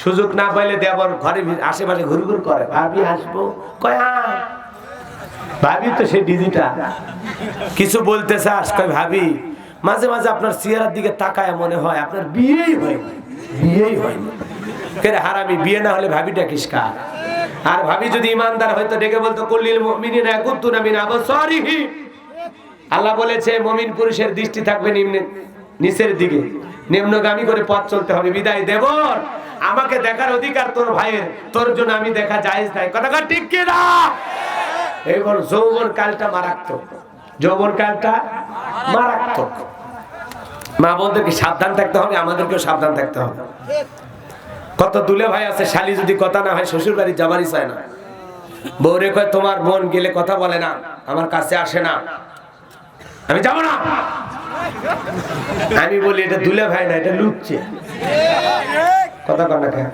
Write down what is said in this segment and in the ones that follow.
সুযোগ না পাইলে দেবর ঘরে আশেপাশে ঘুরঘুর করে, ভাবি আসবো, কয় ভাবি তো সে ডিজিটাল, কিছু বলতে চাস, কয় ভাবি মাঝে মাঝে আপনার চেহারার দিকে তাকায় মনে হয় আপনার বিয়েই হয়নি, বিয়েই হয়নি। কেরে হারামি, বিয়ে না হলে ভাবিটা কিসকা? আর ভাবি যদি ইমানদার হয়তো ডেকে বলতো কুল্লিল মুমিনিনা ইয়াগুদ্দুনা মিন আবসারিহিম। আল্লাহ বলেছে মুমিন পুরুষের দৃষ্টি থাকবে নিচের দিকে, নিম্নগামী করে পথ চলতে হবে। বিদায় দেবর, আমাকে দেখার অধিকার তোর ভাইয়ের, তোর জন্য আমি দেখা জায়েজ নাই। কথা ঠিক কি না? এবার যৌবন কালটা মারাত্মক, যৌবন কালটা মারাত্মক। মা বোনদেরকে সাবধান থাকতে হবে, আমাদেরকেও সাবধান থাকতে হবে। কত দুলে ভাই আছে, শালি যদি কথা না হয় শ্বশুর বাড়ি যাবারই চায় না। বউরে কয় তোমার বোন গেলে কথা বলে না, আমার কাছে আসে না, আমি যাব না। আমি বলি এটা দুলে ভাই না, এটা লুচ্ছে। কথা কর না কেন?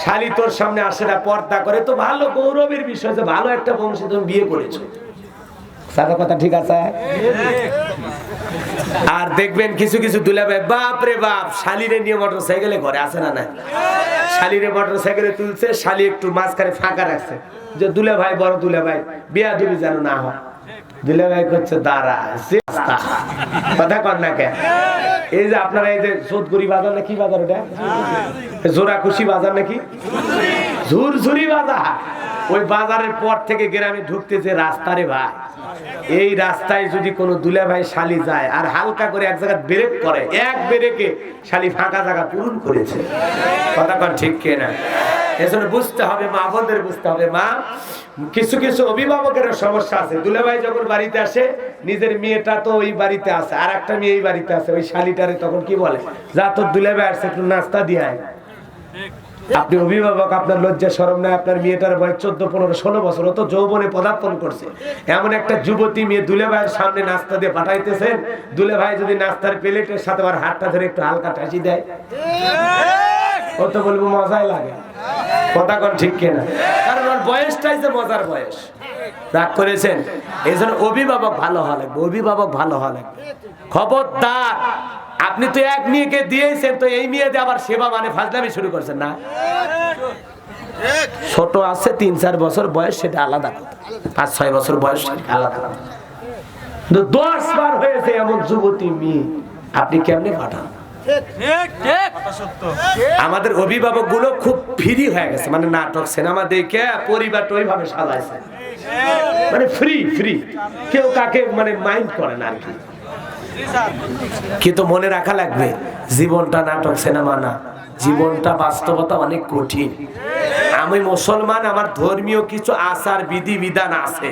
শালি তোর সামনে আসে না, পর্দা করে, তো ভালো, গৌরবের বিষয় যে ভালো একটা বংশে তুমি বিয়ে করেছো। সাদা কথা ঠিক আছে। আর দেখবেন কিছু কিছু দুলা ভাই, বাপ রে বাপ, শালিরে নিয়ে মোটর সাইকেলে ঘরে আসে না, না শালিরে মোটর সাইকেলে তুলছে, শালি একটু মাঝখানে ফাঁকা রাখছে যে দুলা ভাই, বড় দুলা ভাই, বিয়া দিবি যেন না হয়। দুলা ভাই করছে দাঁড়া, কথা কর না কেন? এই যে আপনারা এই যে চৌধুরী বাজার, না কি বাজার ওটা, জোড়া খুশি বাজার নাকি ঝুরঝুরি বাজার, ওই বাজারের পর থেকে গ্রামে ঢুকতে যে রাস্তা রে ভাই, এই রাস্তায় যদি কোনো দুলা ভাই শালি যায় আর হালকা করে এক জায়গায় ব্রেক করে, এক ব্রেকে শালি ফাঁকা জায়গা পূরণ করেছে। কথা কন ঠিক কিনা? এজন্য বুঝতে হবে, মা বোনদের বুঝতে হবে। মা, কিছু কিছু অভিভাবকের সমস্যা আছে। দুলা ভাই যখন বাড়িতে আসে, নিজের মেয়েটা তো ওই বাড়িতে আছে, আর একটা মেয়ে এই বাড়িতে আছে, ওই শালিটারে তখন কি বলে, যা তোর দুলা ভাই আসছে একটু নাস্তা দিয়ে আয়। আপনি অভিভাবক, আপনার লজ্জা শরম নাই? আপনার মেয়েটার বয়স 14, 15, 16 বছর, ও তো যৌবনে পদার্পণ করছে। এমন একটা যুবতী মেয়ে দুলে ভাইয়ের সামনে নাস্তা দিয়ে পাঠাইতেছেন, দুলে ভাই যদি নাস্তার প্লেটের সাথে আমার হাতটা ধরে একটু হালকা ঠাসি দেয়, ও তো বলবো মজাই লাগে। কথা কোন ঠিক কিনা? কারণ ওর বয়সটাই যে মজার বয়স। রাগ করেছেন? এই জন্য অভিভাবক ভালো হওয়া লাগবে, অভিভাবক ভালো হওয়া লাগবে। খবরদার, আপনি তো এক মেয়েকে দিয়েছেন, তো এই মেয়ে দিয়ে আবার সেবা মানে ফাজলামি শুরু করছেন না। ছোট আছে 3-4 বছর বয়স, সেটা আলাদা কথা, 5-6 বছর বয়স আলাদা। 10 বার হয়েছে এমন যুবতী মেয়ে আপনি কেমনে পাঠান? আমাদের অভিভাবক গুলো খুব ফ্রি হয়ে গেছে, মানে নাটক সিনেমা দেখে পরিবারটা ওইভাবে সাজাইছে, মানে ফ্রি ফ্রি, কেউ কাকে মানে মাইন্ড করে না আর কি। কিন্তু মনে রাখা লাগবে, জীবনটা নাটক সিনেমা না, জীবনটা বাস্তবতা অনেক কঠিন। আমি মুসলমান, আমার ধর্মীয় কিছু আচার বিধি বিধান আছে,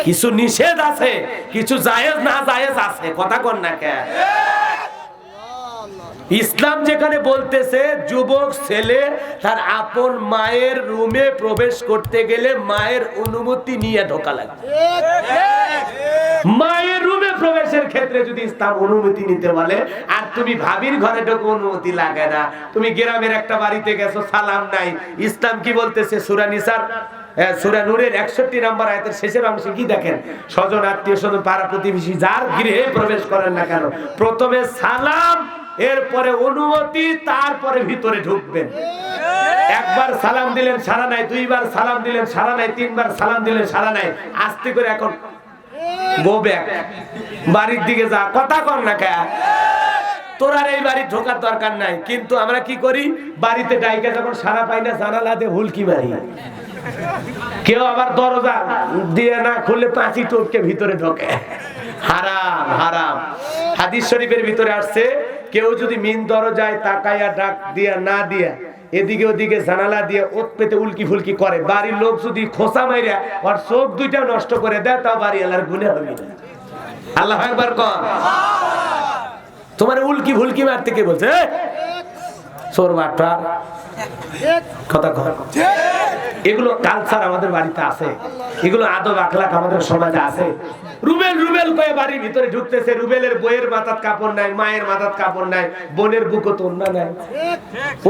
কিছু নিষেধ আছে, কিছু জায়েজ না জায়েজ আছে। কথা কন না কেন? ইসলাম যেখানে বলতেছে যুবক ছেলে তার আপন মায়ের রুমে প্রবেশ করতে গেলে মায়ের অনুমতি নিয়ে ঢোকা লাগবে। মায়ের রুমে প্রবেশের ক্ষেত্রে যদি ইসলাম অনুমতি নিতে বলে, আর তুমি ভাবির ঘরে ঢোকে অনুমতি লাগে না, তুমি গ্রামের একটা বাড়িতে গেছো, সালাম নাই, ইসলাম কি বলতেছে? সূরা নিসার সূরা নূরের 61 নম্বর আয়াতের শেষের অংশে কি দেখেন? স্বজন আত্মীয় স্বজন পাড়া প্রতিবেশী যার গৃহে প্রবেশ করেন না কেন, প্রথমে সালাম, এরপরে অনুমতি, তারপরে ভিতরে ঢুকবেন। একবার সালাম দিলেন সারা নাই, 2 বার সালাম দিলেন সারা নাই, 3 বার সালাম দিলেন সারা নাই, আস্তে করে এখন গো ব্যাক, বাড়ির দিকে যা। কথা কর না কে? তোর আর এই বাড়ি ঢোকার দরকার নাই। কিন্তু আমরা কি করি, বাড়িতে ডাইকা যখন সারা পাই না, জানালা দিয়ে হুলকি মারি। কেউ আবার দরজা দিয়ে না খুলে পাঁচি টপকে ভিতরে ঢোকে। হারাম হারাম। হাদিস শরীফের ভিতরে আসছে, কেউ যদি মিন দরজায় তাকায়া ডাক দিয়া না দিয়া এদিকে ওদিকে জানালা দিয়ে ওত পেতে উল্কি ফুলকি করে, বাড়ির লোক যদি খোসা মাইরা ওর চোখ দুইটা নষ্ট করে দেয়, তাও বাড়ি এলার গুনাহ হবে না। আল্লাহু আকবার কর। তোমার উল্কি ফুলকি মারতে কে বলছে? চোর বাটপার। কথা কর। এগুলো কালচার আমাদের বাড়িতে আছে, এগুলো আদব আখলাক আমাদের সমাজে আছে। রুবেল রুবেল কয়ে বাড়ির ভিতরে ঢুকতেছে, রুবেলের বইয়ের মাথার কাপড় নাই, মায়ের মাথার কাপড় নাই, বোনের বুকও তো ওন্না নাই,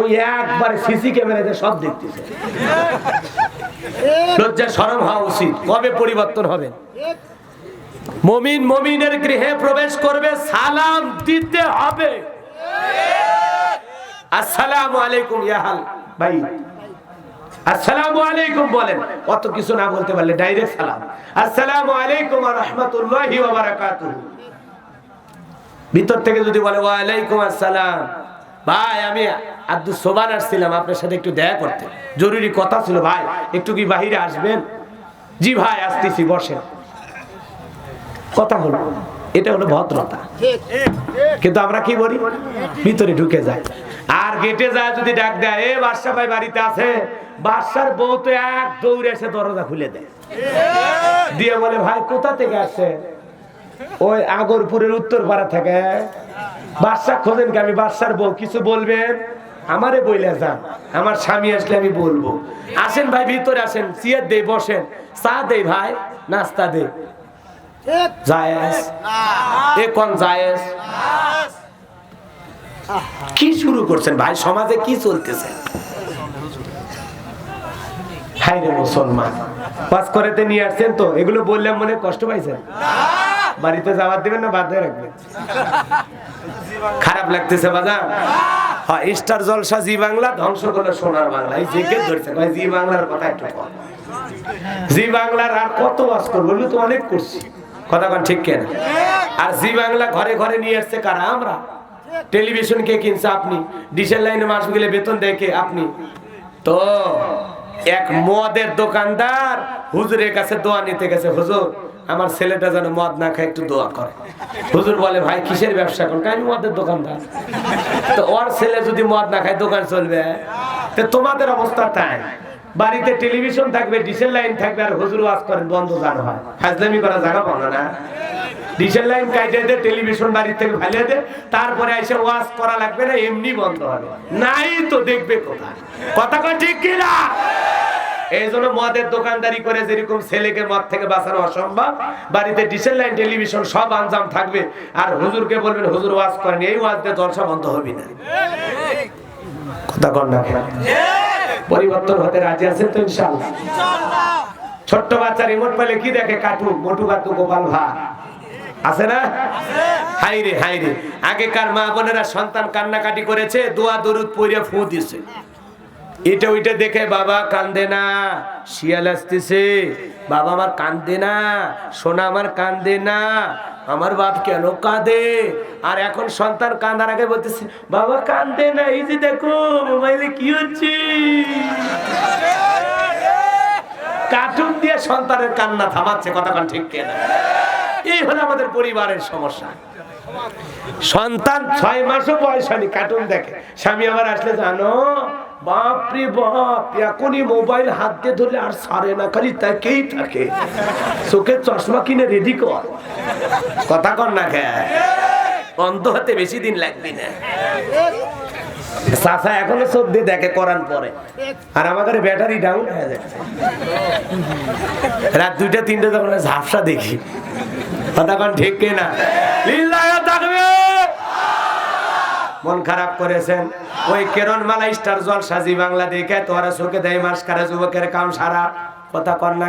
ওই একবার সিসি ক্যামেরাতে সব দেখতেছে। লজ্জা শরম হওয়া উচিত। কবে পরিবর্তন হবে? মুমিন মুমিনের গৃহে প্রবেশ করবে, সালাম দিতে হবে। আসসালামু আলাইকুম ইয়া হাল ভাই, আসসালামু আলাইকুম বলেন, অত কিছু না বলতে পারলে ডাইরেক্ট সালাম, আসসালামু আলাইকুম ওয়া রাহমাতুল্লাহি ওয়া বারাকাতুহু। ভিতর থেকে যদি বলে ওয়া আলাইকুম আসসালাম, ভাই আমি আব্দুল সোবান আসছিলাম আপনার সাথে একটু দেখা করতে, জরুরি কথা ছিল ভাই, একটু কি বাহিরে আসবেন? জি ভাই আসতেছি, বসেন, কথা হলো। এটা হলো ভদ্রতা। কিন্তু আমরা কি বলি, ভিতরে ঢুকে যাই, আর গেটে যায় যদি ডাক দেয় এ বাদশা ভাই বাড়িতে আছে, বাদশার বউ তো এক দৌড়ে এসে দরজা খুলে দেয়, দিয়ে বলে ভাই কোথা থেকে আসছে? ওই আগরপুরের উত্তর পাড়া থেকে। বাদশা খোঁজেন কি? আমি বাদশার বউ, কিছু বলবেন? আমারে বইলে যান, আমার স্বামী আসলে আমি বলবো। আসেন ভাই ভিতরে আসেন, চেয়ার দেই, বসেন, চা দেই ভাই, নাস্তা দেই, জায়েজ এ কোন জায়েজ? কি শুরু করছেন ভাই, সমাজে কি চলতেছে? হাই রে মুসলমান, পাস করেতে নিয়ে আসছেন তো, এগুলো বললাম মনে কষ্ট পাইছেন? বাড়িতে যাওয়ার দিবেন না বাদ দিয়ে রাখবেন? খারাপ লাগতেছে বাজার? হ্যাঁ, স্টার জলসা জি বাংলা ধ্বংস করলে সোনার বাংলা। এই যে কে ধরছে ভাই জি বাংলার কথা একটু বল। জি বাংলার আর কত ওয়াজ করব, বলি তো অনেক করছি, কথা কোন ঠিক কেন? আর জি বাংলা ঘরে ঘরে নিয়ে আসছে কারা? আমরা। টেলিভিশন কে কিনছে? আপনি। ডিশের লাইনে মাস গেলে বেতন দেয় কে? আপনি। তো এক মদের দোকানদার হুজুরের কাছে দোয়া নিতে গেছে, হুজুর আমার ছেলেটা যেন মদ না খায় একটু দোয়া করে। হুজুর বলে ভাই কিসের ব্যবসা করেন? আমি মদের দোকানদার। তো ওর ছেলে যদি মদ না খায় দোকান চলবে? তো তোমাদের অবস্থা তাই, বাড়িতে টেলিভিশন থাকবে, ডিশের লাইন থাকবে, আর হুজুর ওয়াজ করেন বন্ধ জানো হয়, ফাজলামি করা জায়গা পাও না। ডিশের লাইন কাটে দে, টেলিভিশন বাড়ি থেকে ফেলে দে, তারপরে এসে ওয়াজ করা লাগবে না, এমনি বন্ধ হবে, নাই তো দেখবে কোথায়, কথা কয় ঠিক কিনা? এই জন্য মদের দোকানদারি করে যেরকম ছেলেকে মদ থেকে বাঁচানো অসম্ভব, বাড়িতে ডিশের লাইন টেলিভিশন সব আঞ্জাম থাকবে, আর হুজুরকে বলবেন হুজুর ওয়াজ করেন, এই ওয়াজ দিয়ে জলসা বন্ধ হবে না, কথা কন না? পরিবর্তন হতে রাজি আছেন তো ইনশাআল্লাহ? ছোট্ট বাচ্চা রিমোট পেলে কি দেখে? কার্টুন, মোটু কাটু, গোপাল ভাঁড়, আছে না? হাই রে হাই রে, আগেকার মা বোনেরা সন্তান কান্নাকাটি করেছে, দোয়া দরুদ পড়ে ফু দিছে, এটা ওইটা দেখে বাবা কান্দে না, শিয়াল আসতেছে, বাবা আমার কান্দে না, সোনা আমার কান্দে না, আমার বাপ কেন কাঁদে? আর এখন সন্তান কান্দার আগে বলতেছে বাবা কান্দে না, এই যে দেখো মোবাইলে কি হচ্ছে, কার্টুন দিয়ে সন্তানের কান্না থামাচ্ছে, কথা কোন ঠিক কিনা? এই হলো আমাদের পরিবারের সমস্যা। সন্তান 6 মাসও বয়স হয়নি কার্টুন দেখে, স্বামী আমার আসলে জানো বাপরে বাপ, এখনই মোবাইল হাত দিয়ে ধরলে আর ছাড়ে না, খালি তাকেই থাকে, চোখের চশমা কিনে রেডি কর, কথা কর না? অন্ধ হতে বেশি দিন লাগবে না। চাচা এখনো চোখ দিয়ে দেখে কোরআন পড়ে, আর আমাদের ব্যাটারি ডাউন হয়ে যাচ্ছে, রাত 2টা 3টে যখন ঝাপসা দেখি, কথা কন ঠিক কিনা? মন খারাপ করেছেন ওই কেরণমালা স্টার জলসা জি বাংলা দেখে, তোরা চোখে দেয় মাস কারা যুবকের কাম সারা, কথা কন না?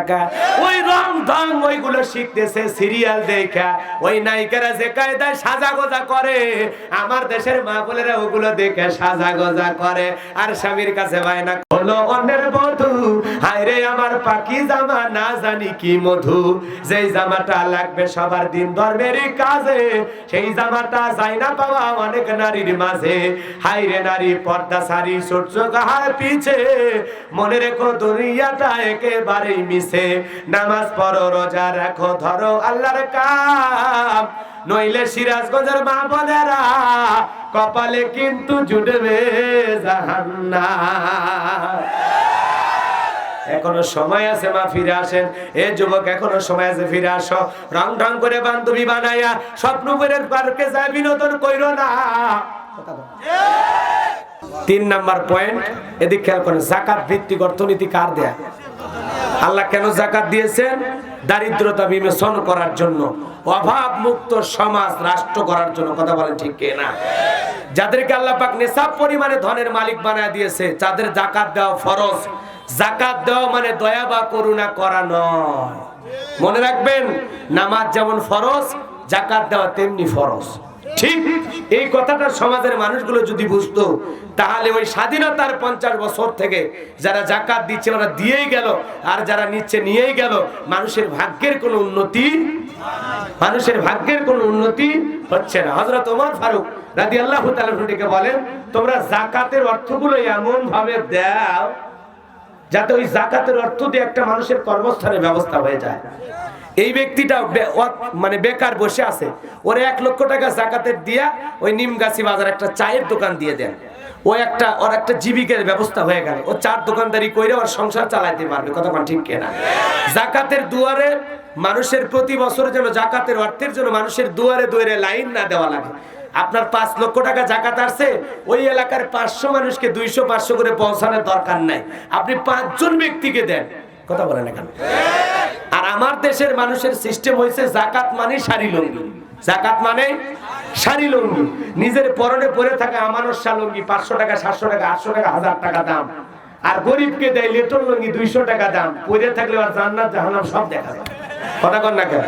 ওই রং ঢং ওইগুলো শিখতেছে সিরিয়াল দেখা, ওই নায়িকারা যে কায়দায় সাজা গোজা করে, আমার দেশের মা বোনেরা ওগুলো দেখে সাজা গোজা করে, আর স্বামীর কাছে বায়না হলো অন্যের বধূ, হায় রে আমার পাখি জামা না জানি কি মধু, যেই জামাটা লাগবে সবার দিন ধর্মের কাজে, সেই জামাটা যায় না পাওয়া অনেক নারীর মাঝে, হায় রে নারী পর্দা সারি সূর্য গাহার পিছে, মনে রেখো দুনিয়াটা একেবারেই মিছে, নামাজ পড়ো রোজা রাখো ধরো আল্লাহর কাম, নইলে সিরাজগঞ্জের মা বোনেরা কপালে কিন্তু জুটবে জাহান্নাম। এখনো সময় আছে, মা ফিরে আসেন, এ যুবক এখনো সময় আছে, ফিরে আসো, রং ঢং করে বান্ধবী বানাইয়া স্বপ্নপুরের পার্কে যায় বিনোদন কইরো না। 3 নাম্বার পয়েন্ট, এদিক খেয়াল করেন, যাকাত ভিত্তিক অর্থনীতি কার দেয়া? আল্লাহ কেন যাকাত দিয়েছেন? দারিদ্রতা বিমোচন করার জন্য, অভাব মুক্ত সমাজ রাষ্ট্র করার জন্য, কথা বলেন ঠিক কিনা? যাদেরকে আল্লাহ পাক নিসাব পরিমাণে ধনের মালিক বানায় দিয়েছে, তাদের যাকাত দেওয়া ফরজ। যাকাত দেওয়া মানে দয়া বা করুণা করা নয়। মনে রাখবেন, নামাজ যেমন ফরজ, যাকাত দেওয়া তেমনি ফরজ। ঠিক এই কথাটা সমাজের মানুষগুলো যদি বুঝতো, তাহলে ওই স্বাধীনতার 50 বছর থেকে যারা যাকাত দিচ্ছে ওরা দিয়েই গেল, আর যারা নিচ্ছে নিয়েই গেল। মানুষের ভাগ্যের কোনো উন্নতি হচ্ছে না। হযরত ওমর ফারুক রাদিয়াল্লাহু তাআলা আনহুকে বলেন, তোমরা যাকাতের অর্থগুলো এমন ভাবে দাও যাতে ওই যাকাতের অর্থ দিয়ে একটা মানুষের কর্মস্থানের ব্যবস্থা হয়ে যায়। এই ব্যক্তিটা মানে বেকার বসে আছে, ওরে 1 লক্ষ টাকা যাকাতের দিয়া ওই নিমগাছি বাজার একটা চায়ের দোকান দিয়ে দেন, ওর একটা জীবিকার ব্যবস্থা হয়ে গেল। ও চার দোকানদারি কইরে ওর সংসার চালাইতে পারবে। কতক্ষণ ঠিক কিনা? যাকাতের দুয়ারে মানুষের প্রতি বছর যেন যাকাতের অর্থের জন্য মানুষের দুয়ারে দুয়ারে লাইন না দেওয়া লাগে। আপনার 5 লক্ষ টাকা যাকাত আসছে, ওই এলাকার 500 মানুষকে 200-500 করে পৌঁছানোর দরকার নাই, আপনি 5 জন ব্যক্তিকে দেন। কথা বলেন না কেন? আর আমার দেশের মানুষের সিস্টেম হয়েছে যাকাত মানে শাড়ি লুঙ্গি, যাকাত মানে শাড়ি লুঙ্গি, নিজের পরনে পরে থাকা আমানত শাল লুঙ্গি 500 টাকা, 700 টাকা, 800 টাকা, 1000 টাকা দাম। আর গরিবকে দেয় লেটন লুঙ্গি 200 টাকা দাম, পরে থাকলে আর জান্নাত জাহান্নাম সব দেখা যায়। কথা কন না কেন?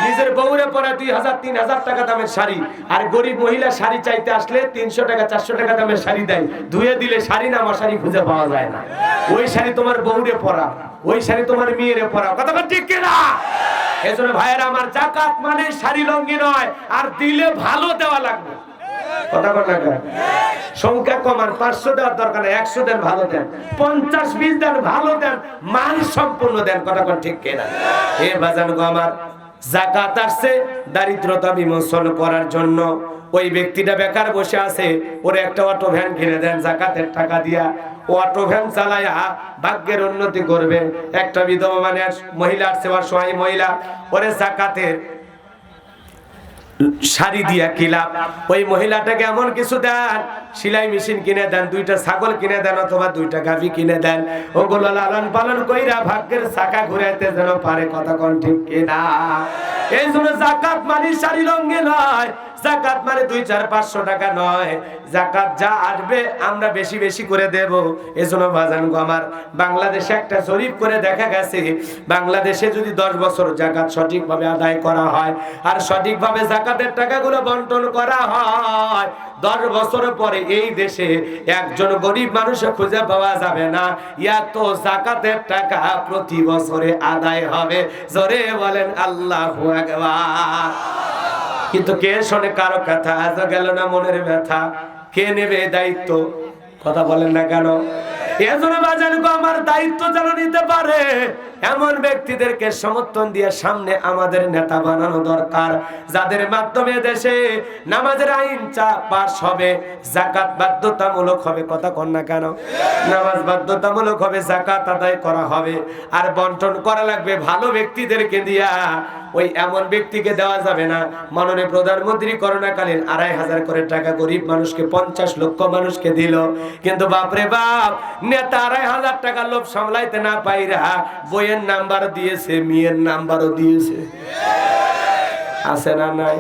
নিজের বউরে পরা 2000-3000 টাকা দামের শাড়ি, আর গরিব মহিলা শাড়ি চাইতে আসলে 300 টাকা 400 টাকা দামের শাড়ি দেয়, ধুয়ে দিলে শাড়ি না মশারি খুঁজে পাওয়া যায় না। ওই শাড়ি তোমার বউরে পরা, ওই শাড়ি তোমার মেয়েরে পরা। কথা কন ঠিক কিনা? এজন্য ভাইয়েরা আমার, যাকাত মানে শাড়ি লুঙ্গি নয়, আর দিলে ভালো দেওয়া লাগবে। কথা বল না কেন? সংখ্যা কমান, 500 দেওয়ার দরকার নেই, 100 দেন, ভালো দেন, 50-20 দেন, ভালো দেন, মান সম্পূর্ণ দেন। কথা বল ঠিক কিনা? এ বাজান গো আমার, যাকাত আসছে দারিদ্রতা বিমোচন করার জন্য। ওই ব্যক্তিটা বেকার বসে আছে, ওরে একটা অটো ভ্যান কিনে দেন যাকাতের টাকা দিয়া। অটো ভ্যান চালায়া ভাগ্যের উন্নতি করবে। একটা বিধবা মানে মহিলা আসছে, অসহায় মহিলা, ওরে যাকাতের শাড়ি দিয়া কিলাপ, ওই মহিলাটাকে এমন কিছু দেন, সেলাই মেশিন কিনে দেন, 2টা ছাগল কিনে দেন, অথবা 2টা গাভী কিনে দেন। ওগুলো লালন পালন কইরা ভাগ্যের চাকা ঘুরাইতে যেন পারে। কথা কোন ঠিক কিনা? এই জন্য যাকাত মানে শাড়ি লুঙ্গি নয়, যাকাত মানে 200-400-500 টাকা নয়। যাকাত যা আসবে আমরা বেশি বেশি করে দেব। এজন্য বাজান গো আমার, বাংলাদেশে একটা জরিপ করে দেখা গেছে, বাংলাদেশে যদি 10 বছর যাকাত সঠিকভাবে আদায় করা হয়, আর সঠিকভাবে যাকাতের টাকাগুলো বন্টন করা হয়, 10 বছর পরে এই দেশে একজন গরিব মানুষ খুঁজে পাওয়া যাবে না। এত যাকাতের টাকা প্রতি বছরে আদায় হবে। জোরে বলেন আল্লাহু আকবার। কিন্তু কে শোনে কারো কথা? আজ গেল না মনের ব্যথা, কে নেবে দায়িত্ব? কথা বলেন না কেন? এজন্য বাজান গো আমার, দায়িত্ব যেন নিতে পারে এমন ব্যক্তিদেরকে সমর্থন দিয়ে সামনে আমাদের নেতা বানানো দরকার, যাদের মাধ্যমে দেশে নামাজের আইন পাস হবে, যাকাত বাধ্যতামূলক হবে। কথা কন না কেন? নামাজ বাধ্যতামূলক হবে, যাকাত আদায় করা হবে, আর বন্টন করা লাগবে ভালো ব্যক্তিদেরকে দিয়া। ওই এমন ব্যক্তিকে দেওয়া যাবে না। মাননীয় প্রধানমন্ত্রী করোনাকালীন 2500 করে টাকা গরিব মানুষকে, 50 লক্ষ মানুষকে দিল, কিন্তু বাপরে বাপ, নেতা 2500 টাকা লোভ সামলাইতে না পাইরা বইয়ের নাম্বার দিয়েছে, মেয়ের নাম্বারও দিয়েছে। আছে না নাই?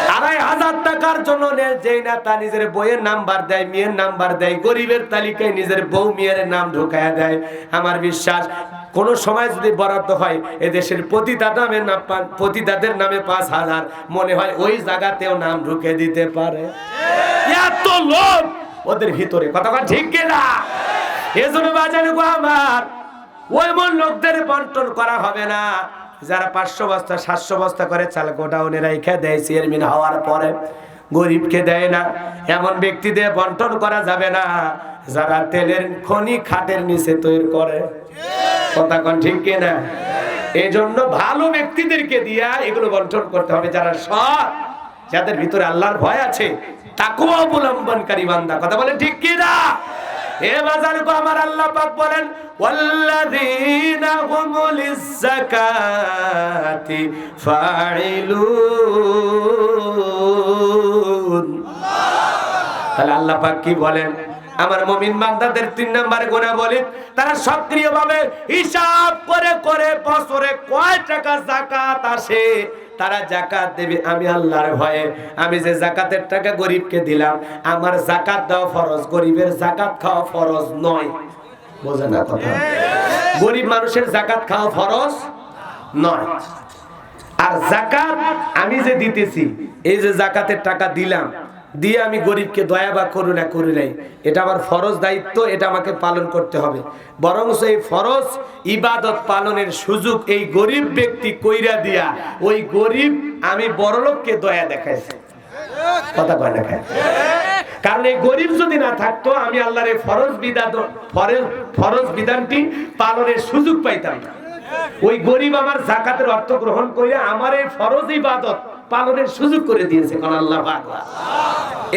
2500 টাকার জন্য যেই নেতা নিজের বইয়ের নাম্বার দেয়, মেয়ের নাম্বার দেয়, গরিবের তালিকায় নিজের বউ মেয়ের নাম ঢোকায় দেয়, আমার বিশ্বাস কোন সময় যদি বরাদ্দ হয় এদেশের পতিতাদের নামে 5000, মনে হয় ওই জায়গাতেও নাম ঢুকে দিতে পারে। এত লোভ ওদের ভিতরে। কথা ঠিক কিনা? এজন্য বাজারে গো আমার, ওই মন লোকদের বন্টন করা হবে না। যারা 500 বস্তা 700 বস্তা করে চাল গোডাউনে রেখে দেয় চেয়ারম্যান হওয়ার পরে, গরিবকে দেয় না, এমন ব্যক্তিদের বন্টন করা যাবে না। যারা তেলের খনি খাটের নিচে তৈরি করে। কথা কোন ঠিক কিনা? এই জন্য ভালো ব্যক্তিদেরকে দিয়া এগুলো বন্টন করতে হবে, যারা সৎ, যাদের ভিতরে আল্লাহর ভয় আছে, তাকওয়া অবলম্বনকারী বান্দা। কথা বলেন ঠিক কিনা? এ বাজার গো আমার, আল্লাহ পাক বলেন, ওয়াল্লাযীনা হুমুল যাকাতি ফাইলুন। তাহলে আল্লাহ পাক কি বলেন? আমার মুমিন বান্দাদের 3 নম্বরে গুনাহ বলে, তারা সক্রিয়ভাবে হিসাব করে করে বছরে কয় টাকা যাকাত আসে তারা যাকাত দেবে। আমি আল্লাহর ভয়ে, আমি যে যাকাতের টাকা গরিবকে দিলাম, আমার যাকাত দেওয়া ফরজ, গরিবের যাকাত খাওয়া ফরজ নয়। বোঝেন না কথা? গরিব মানুষের যাকাত খাওয়া ফরজ নয়। আর যাকাত আমি যে দিতেছি, এই যে যাকাতের টাকা দিলাম, দিয়ে আমি গরিবকে দয়া বা করুণা করি নাই, এটা আমার ফরজ দায়িত্ব, এটা আমাকে পালন করতে হবে। বরং এই ফরজ ইবাদত পালনের সুযোগ এই গরিব ব্যক্তি কইরা দিয়া ওই গরিব আমি বড়লোককে দয়া দেখাইছি। কথা কয় না খায়? কারণ এই গরিব যদি না থাকতো আমি আল্লাহর এই ফরজ বিধানটি পালনের সুযোগ পাইতাম না। ওই গরিব আমার যাকাতের অর্থ গ্রহণ করে আমার এই ফরজ ইবাদত পালনের সুযোগ করে দিয়েছে। কোন আল্লাহু আকবার।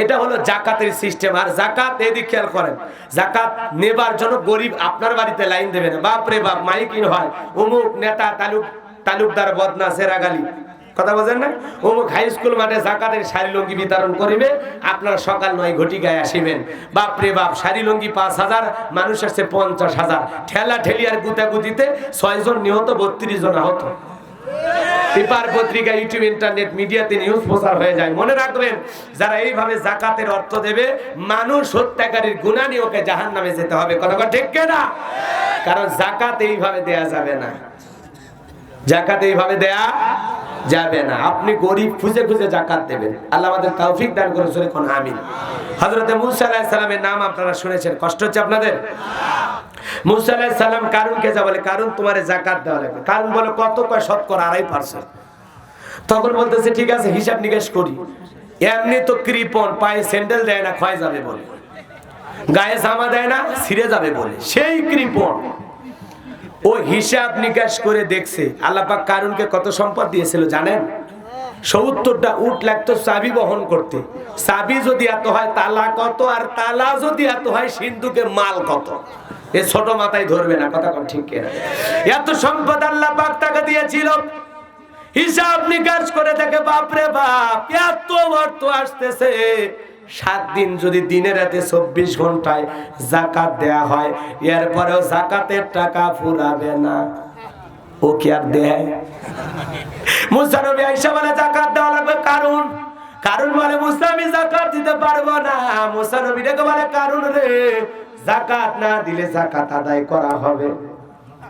এটা হলো যাকাতের সিস্টেম। আর যাকাত এদিক খেয়াল করেন, যাকাত নেবার জন্য গরিব আপনার বাড়িতে লাইন দেবে না। বাপ রে বাপ, মাইকিং হয়, অমুক নেতা তালুকদার বদনা সেরাগালি, কথা বোঝেন না? অমুক হাই স্কুল মাঠে যাকাতের শাড়ি লুঙ্গি বিতরণ করিবে, আপনারা সকাল 9 ঘটিকায় আসিবেন। বাপ রে বাপ, শাড়ি লুঙ্গি 5000, মানুষ আসছে 50,000, ঠেলা ঠেলি আর গুতাগুতিতে 6 জন নিহত, 32 জন আহত। পেপার পত্রিকা, ইউটিউব, ইন্টারনেট মিডিয়াতে নিউজ প্রচার হয়ে যায়। মনে রাখবেন, যারা এইভাবে যাকাতের অর্থ দেবে, মানুষ হত্যাকারীর গুনাহ নিয়ে ওকে জাহান্নামে যেতে হবে। কথা ঠিক না? কারণ যাকাত এইভাবে দেয়া যাবে না, যাকাত এইভাবে দেয়া যাবে না। আপনি গরিব খুঁজে খুঁজে যাকাত দেবেন। আল্লাহ আমাদের তৌফিক দান করুন, সরে কোন আমিন। হযরত মুসা আলাইহিস সালামের নাম আপনারা শুনেছেন, কষ্ট হচ্ছে আপনাদের? মুসা আলাইহিস সালাম কারুনকে যা বলে, কারুন তোমারে যাকাত দেওয়া লাগবে। কারুন বলে কত? কয় শতকরা 2.5%। তখন বলতেছে ঠিক আছে, হিসাব নিকাশ করি। এমনি তো কৃপণ, পায়ে স্যান্ডেল দেয় না, ক্ষয় যাবে বলে, গায়ে জামা দেয় না, ছিঁড়ে যাবে বলে, সেই কৃপণ। ও হিসাব নিকাশ করে দেখছে আল্লাহ পাক কারুনকে কত সম্পদ দিয়েছিল জানেন? 70টা উট লাগতো চাবি বহন করতে। চাবি যদি এত হয় তালা কত, আর তালা যদি এত হয় সিন্ধুকে মাল কত? এ ছোট মাথায় ধরবে না, কথা কম ঠিক কিনা? এত সম্পদ আল্লাহ পাক তাকে দিয়েছিল। হিসাব নিকাশ করে দেখে বাপরে বাপ, এত অর্থ আসতেছে। 7 দিন যদি দিনে রাতে 24 ঘন্টায় যাকাত দেয়া হয়, এরপরেও যাকাতের টাকা ফুরাবে না। ও কি আর দেয়? মুসা নবী আয়েশা বলে যাকাত দেওয়া লাগবে। কারুন বলে মুসা আমি যাকাত দিতে পারবো না। মুসা নবী ডেকে বলে কারুন রে, যাকাত না দিলে যাকাত আদায় করা হবে।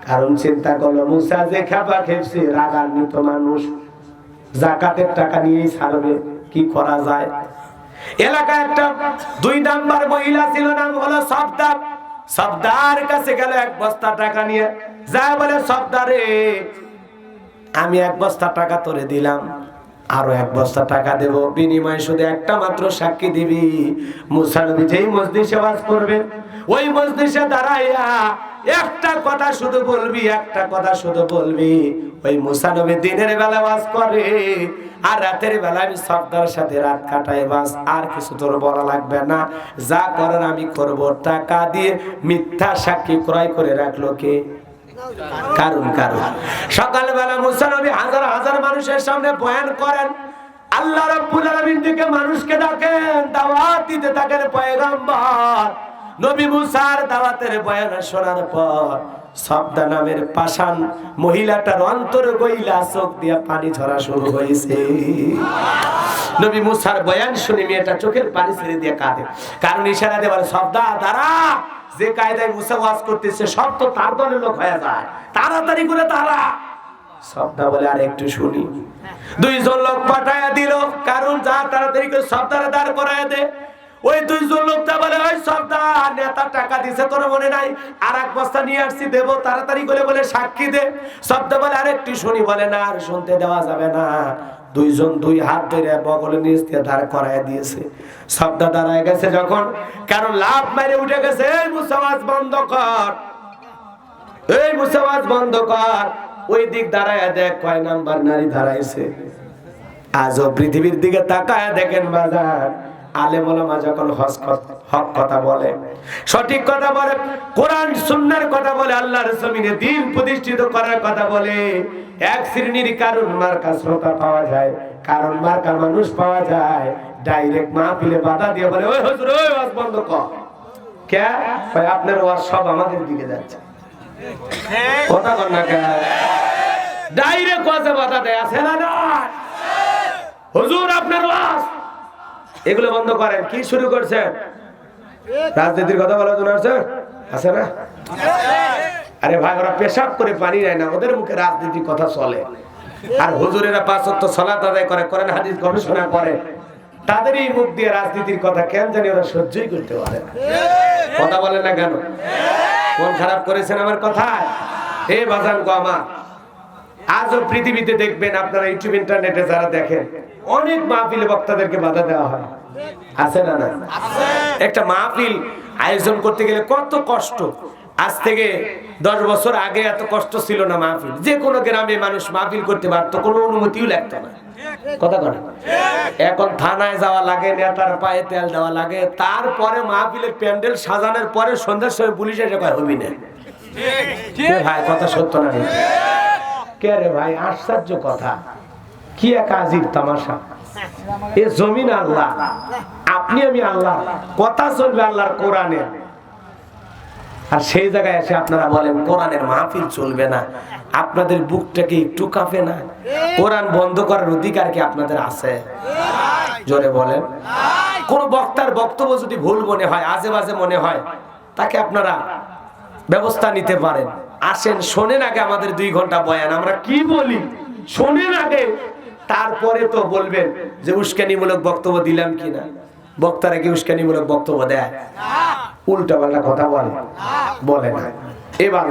কারণ চিন্তা করলো মুসা যে খাবা খেপছে, রাগান্বিত মানুষ, যাকাতের টাকা নিয়েই ছাড়বে, কি করা যায়? এলাকায় একটা 2 নাম্বার মহিলা ছিল, নাম হলো সফদা। সফদার কাছে গেল 1 বস্তা টাকা নিয়ে, যা বলে সফদারে আমি 1 বস্তা টাকা তোরে দিলাম, আরো 1 বস্তা টাকা দেব, বিনিময়ে শুধু একটা মাত্র সাক্ষী দিবি। মুসা নবী যেই মজলিসে ওয়াজ করবে, ওই মজলিসে দাঁড়াইয়া একটা কথা শুধু বলবি, একটা কথা শুধু বলবি। ওই মুসা নবী দিনের বেলা ওয়াজ করে, আর রাতের বেলা আমি সফদার সাথে রাত কাটাই, বাস আর কিছু তোর বলা লাগবে না, যা করার আমি করব। টাকা দিয়ে মিথ্যা সাক্ষী ক্রয় করে রাখলো কে? কারণ সকালবেলা মুসা নবী হাজার হাজার মানুষের সামনে বয়ান করেন, আল্লাহ রাব্বুল আলামিন থেকে মানুষকে ডাকেন, দাওয়াত দিতে থাকেন। পয়গম্বর নবী মুসার দাওয়াতের বয়ান শোনার পর সফদা নামের পাষাণ মহিলাটার অন্তর গইলা চোখ দিয়া পানি ঝরা শুরু হয়েছে। নবী মুসার বয়ান শুনে মেয়েটা চোখের পানি ছেড়ে দিয়ে কাঁদে। কারণ ইশারা দিয়ে বলে সফদা দাঁড়া, যে কায়দায় মুসা ওয়াজ করতেছে সব তো তার দলের লোক হয়ে যায়, তাড়াতাড়ি করে দাঁড়া। সফদা বলে আর একটু শুনি। 2 জন লোক পাঠায়া দিল, কারণ যা তাড়াতাড়ি করে সফদারে দাঁড় করায় দে। ওই 2 জন লোকটা বলে ওই সফদা নেতা টাকা দিছে তোর মনে নাই, আর 1 বস্তা নিয়ে আসছি দেবো, তাড়াতাড়ি করে বলে সাক্ষী দে। সফদা বলে আর একটু শুনি, বলে না আর শুনতে দেওয়া যাবে না। 2 জন 2 হাত ধরে বগলে নিচ দিয়ে দাঁড় করায় দিয়েছে। সফদা দাঁড়ায় গেছে যখন, কারণ লাভ মেরে উঠে গেছে, এই মুসা ওয়াজ বন্ধ কর, এই মুসা ওয়াজ বন্ধ কর। ওই দিক দাঁড়ায় দেখ কয় নাম্বার নারী দাঁড়াইছে। আজও পৃথিবীর দিকে তাকায় দেখেন বাজার, আলেম ওলামা যখন হক কথা বলে, সঠিক কথা বলে, কোরআন সুন্নাহর কথা বলে, আল্লাহর জমিনে দ্বীন প্রতিষ্ঠিত করার কথা বলে, এক শ্রেণীর কারণ মার্কা শ্রোতা পাওয়া যায়, কারণ মার্কা মানুষ পাওয়া যায়। ডাইরেক্ট মাহফিলে বাধা দিয়ে বলে ওই হুজুর ওই ওয়াজ বন্ধ কর। কে ভাই? আপনার ওয়াজ সব আমাদের দিকে যাচ্ছে, কথা বল না কে? ডাইরেক্ট ওয়াজে বাধা দেয়, আছে না? না হুজুর আপনার ওয়াজ, এগুলো বন্ধ করেন। কি শুরু করছেন? রাজনীতির কথা বলার জন্য আছে না? আরে ভাই ওরা পেশাব করে পানি নেয় না, ওদের মুখে রাজনীতির কথা চলে। আর হুজুরেরা 5 ওয়াক্ত সালাত আদায় করে, কোরআন হাদিস গবেষণা করে, তাদেরই মুখ দিয়ে রাজনীতির কথা কেন জানি ওরা সহ্যই করতে পারে না। কথা বলে না কেন? কোন খারাপ করেছেন আমার কথায়? হে বাজান গো আমার, আজও পৃথিবীতে দেখবেন আপনারা ইউটিউব ইন্টারনেটে যারা দেখেন, অনেক মাহফিলে বক্তাদেরকে বাধা দেওয়া হয়, আছে না? না, একটা মাহফিল আয়োজন করতে গেলে কত কষ্ট। আজ থেকে 10 বছর আগে এত কষ্ট ছিল না মাহফিল। যে কোনো গ্রামে মানুষ মাহফিল করতে পারতো, কোনো অনুমতিও লাগতো না। কথা বলে এখন থানায় যাওয়া লাগে, নেতার পায়ে তেল দেওয়া লাগে, তারপরে মাহফিলের প্যান্ডেল সাজানোর পরে সন্ধ্যার সময় পুলিশ এসে কয় হবি না। ভাই কথা সত্য না? কে রে ভাই, আশ্চর্য কথা, কি এক আজীব তামাশা। এ জমিন আল্লাহ, আপনি আমি আল্লাহ, কথা চলবে আল্লাহর কোরআনে, আর সেই জায়গায় এসে আপনারা বলেন কোরআনের মাহফিল চলবে না। আপনাদের বুকটাকে একটু কাঁপে না? কোরআন বন্ধ করার অধিকার কি আপনাদের আছে? জোরে বলেন। কোন বক্তার বক্তব্য যদি ভুল মনে হয়, আজে বাজে মনে হয়, তাকে আপনারা ব্যবস্থা নিতে পারেন। আসেন, শোনেন আগে আমাদের 2 ঘন্টা বয়ান, আমরা কি বলি শোনেন আগে, তারপরে তো বলবেন যে উস্কানিমূলক বক্তব্য দিলাম কিনা। বক্তারা কি উস্কানিমূলক বক্তব্য দেয়? উল্টা পাল্টা কথা বলে না। এবার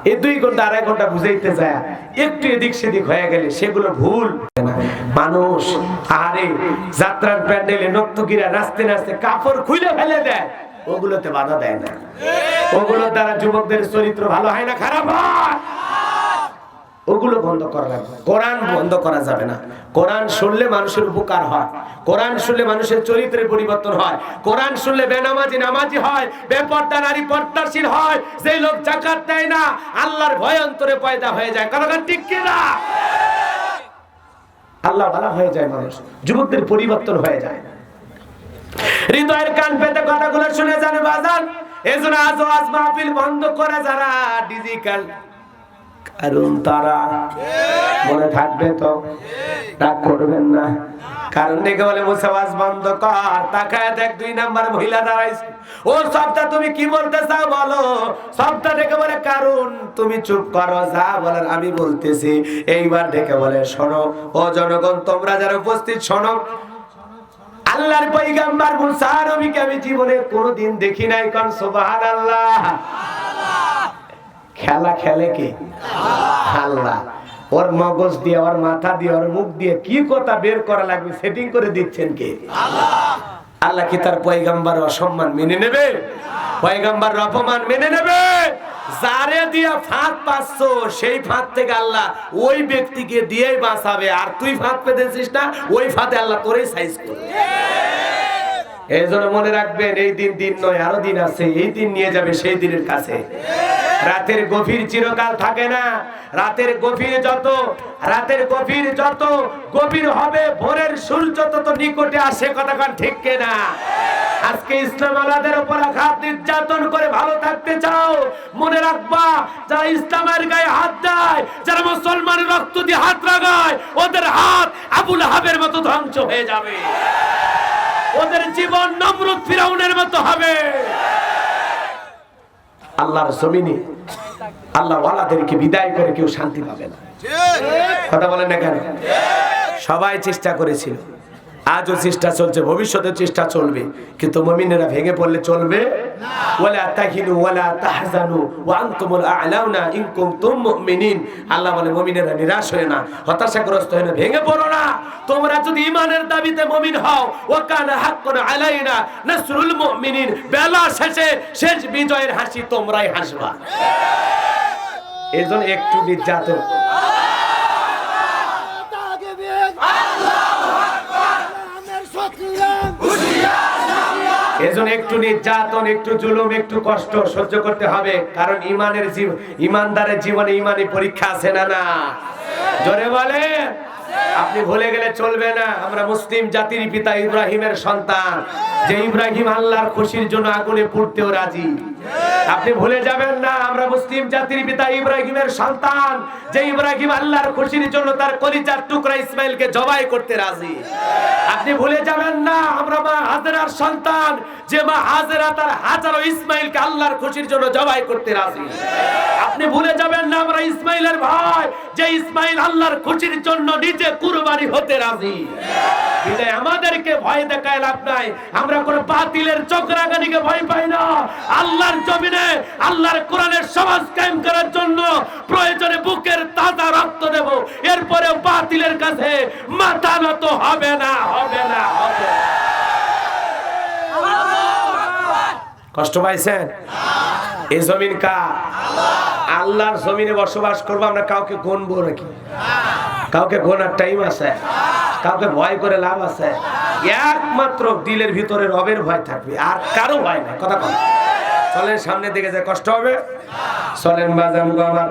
এই 2 ঘন্টা 2.5 ঘন্টা বুঝাইতে যায়, একটু এদিক সেদিক হয়ে গেলে সেগুলো ভুল। মানুষ আরে যাত্রার প্যান্ডেলে নর্তকীরা নাচতে নাচতে কাপড় খুলে ফেলে দেয়, ওগুলোতে বাধা দেয় না। ওগুলোর দ্বারা যুবকদের চরিত্র ভালো হয় না, খারাপ হয়। ওগুলো বন্ধ করা লাগবে। কোরআন বন্ধ করা যাবে না। কোরআন শুনলে মানুষের উপকার হয়, কোরআন শুনলে মানুষের চরিত্রের পরিবর্তন হয়, কোরআন শুনলে বেনামাজি নামাজি হয়, বেপর্দা নারী পর্দাশীল হয়, যে লোক যাকাত দেয় না আল্লাহর ভয় অন্তরে পয়দা হয়ে যায়। কথা ঠিক কি না? আল্লাহ ভালো হয়ে যায়, মানুষ যুবকদের পরিবর্তন হয়ে যায়। হৃদয়ের কান পেতে কথাগুলো শুনে যান বাজান। এজন্য আজ মাহফিল বন্ধ করে যারা ডিজিটাল, কারণ তারা মনে থাকবে তো, রাগ করবেন না। কারণ দেখে বলে মুসাওয়াজ বন্ধ কর, তাকায় দেখ 2 নাম্বার মহিলা দাঁড়াইছে। ও সবটা তুমি কি বলতে চাও বলো। সবটা দেখে বলে কারণ তুমি চুপ করো, যা বলার আমি বলতেছি। এইবার দেখে বলে শোনো ও জনগণ, তোমরা যারা উপস্থিত শোনো, আল্লাহর পয়গম্বর মুসা নবীকে আমি জীবনে কোনোদিন দেখি নাই। কোন সুবহানাল্লাহ। খেলা খেলে কে? আল্লাহ। ওর মগজ দিয়ে, ওর মাথা দিয়ে, ওর মুখ দিয়ে কি কথা বের করা লাগবে সেটিং করে দিচ্ছেন কে? আল্লাহ কি তার পয়গম্বর অসম্মান মেনে নেবে? পয়গম্বর অপমান মেনে নেবে? যারে দিয়া ফাঁদ পাচ্ছ সেই ফাঁদ থেকে আল্লাহ ওই ব্যক্তিকে দিয়েই বাঁচাবে। আর তুই ফাঁদ পেতেছিস না, ওই ফাঁদে আল্লাহ তোরেই সাইজ করবে। এই জন্য মনে রাখবেন, এই দিন নয়, আরো দিন আছে। এই দিন নিয়ে যাবে সেই দিনের কাছে। রাতের গভীর চিরকাল থাকে না। রাতের গভীর যত গভীর হবে, ভোরের সূর্য তত নিকটে আসে। কথা ঠিক কিনা? আজকে ইসলাম আলাদের উপর আঘাত নির্যাতন করে ভালো থাকতে চাও, মনে রাখবা যারা ইসলামের গায়ে হাত দেয়, যারা মুসলমানের রক্ত দিয়ে হাত লাগায়, ওদের হাত আবু লাহাবের মতো ধ্বংস হয়ে যাবে। ওদের জীবন নমরুদ ফিরাউনের মতো হবে। আল্লাহর জমিনে আল্লাহ ওয়ালাদেরকে বিদায় করে কেউ শান্তি পাবে না। কথা বলেন না কেন? সবাই চেষ্টা করেছিল, আজও চেষ্টা চলছে, ভবিষ্যতে চেষ্টা চলবে, কিন্তু মুমিনেরা ভেঙে পড়লে চলবে না। ওয়ালা তাহিনু ওয়ালা তাহজানু ওয়া আনতুমুল আ'লাউনা ইন কুনতুম মুমিনিন। আল্লাহ বলে মুমিনেরা নিরাশ হয় না, হতাশাগ্রস্ত হয় না, ভেঙে পড়ো না। তোমরা যদি ঈমানের দাবিতে মুমিন হও, ওয়া কানা হাক্কান আলাইনা নাসরুল মুমিনিন, বেলা শেষে শেষ বিজয়ের হাসি তোমরাই হাসবা। এজন্য একটু নির্যাতন, এজন্য একটু নির্যাতন, একটু জুলুম, একটু কষ্ট সহ্য করতে হবে। কারণ ইমানদারের জীবনে ইমানি পরীক্ষা আছে না? না, জোরে বলে। আপনি ভুলে গেলে চলবে না, আমরা মুসলিম জাতির পিতা ইব্রাহিমের সন্তান, যে ইব্রাহিম আল্লাহর খুশির জন্য আগুনে পুড়তেও রাজি। আপনি ভুলে যাবেন না, আমরা মুসলিম জাতির পিতা ইব্রাহিমের সন্তান, যে ইব্রাহিম আল্লাহর খুশির জন্য তার কলিজার টুকরা ইসমাইলকে জবাই করতে রাজি। আপনি ভুলে যাবেন না, আমরা মা হাজেরার সন্তান, যে মা হাজেরা তার হাজারো ইসমাইলকে আল্লাহর খুশির জন্য জবাই করতে রাজি। আপনি ভুলে যাবেন না আমরা ইসমাইলের ভাই, যে ইসমাইল আল্লাহর খুশির জন্য নিজে কুরবানি হতে রাজি। বিদায় আমাদেরকে ভয় দেখায় লাভ নাই, আমরা কোন বাতিলের চক্রাগানিকে ভয় পাই না। আল্লাহর জমিনে আল্লাহর কোরআনের সমাজ কায়েম করার জন্য প্রয়োজনে বুকের তাজা রক্ত দেব, এরপরে বাতিলের কাছে মাথা নত হবে না, হবে না, হবে না। কষ্ট পাইছেন? এই জমিন কার? আল্লাহর জমিনে বসবাস করবো আমরা, কাউকে গুনবো নাকি? কাউকে গোনার টাইম আছে? কাউকে ভয় করে লাভ আছে? একমাত্র দিলের ভিতরে রবের ভয় থাকবে, আর কারো ভয় নাই। কথা বল, চলেন সামনে দিকে যায়, কষ্ট হবে। চলেন বাজান গো আমার।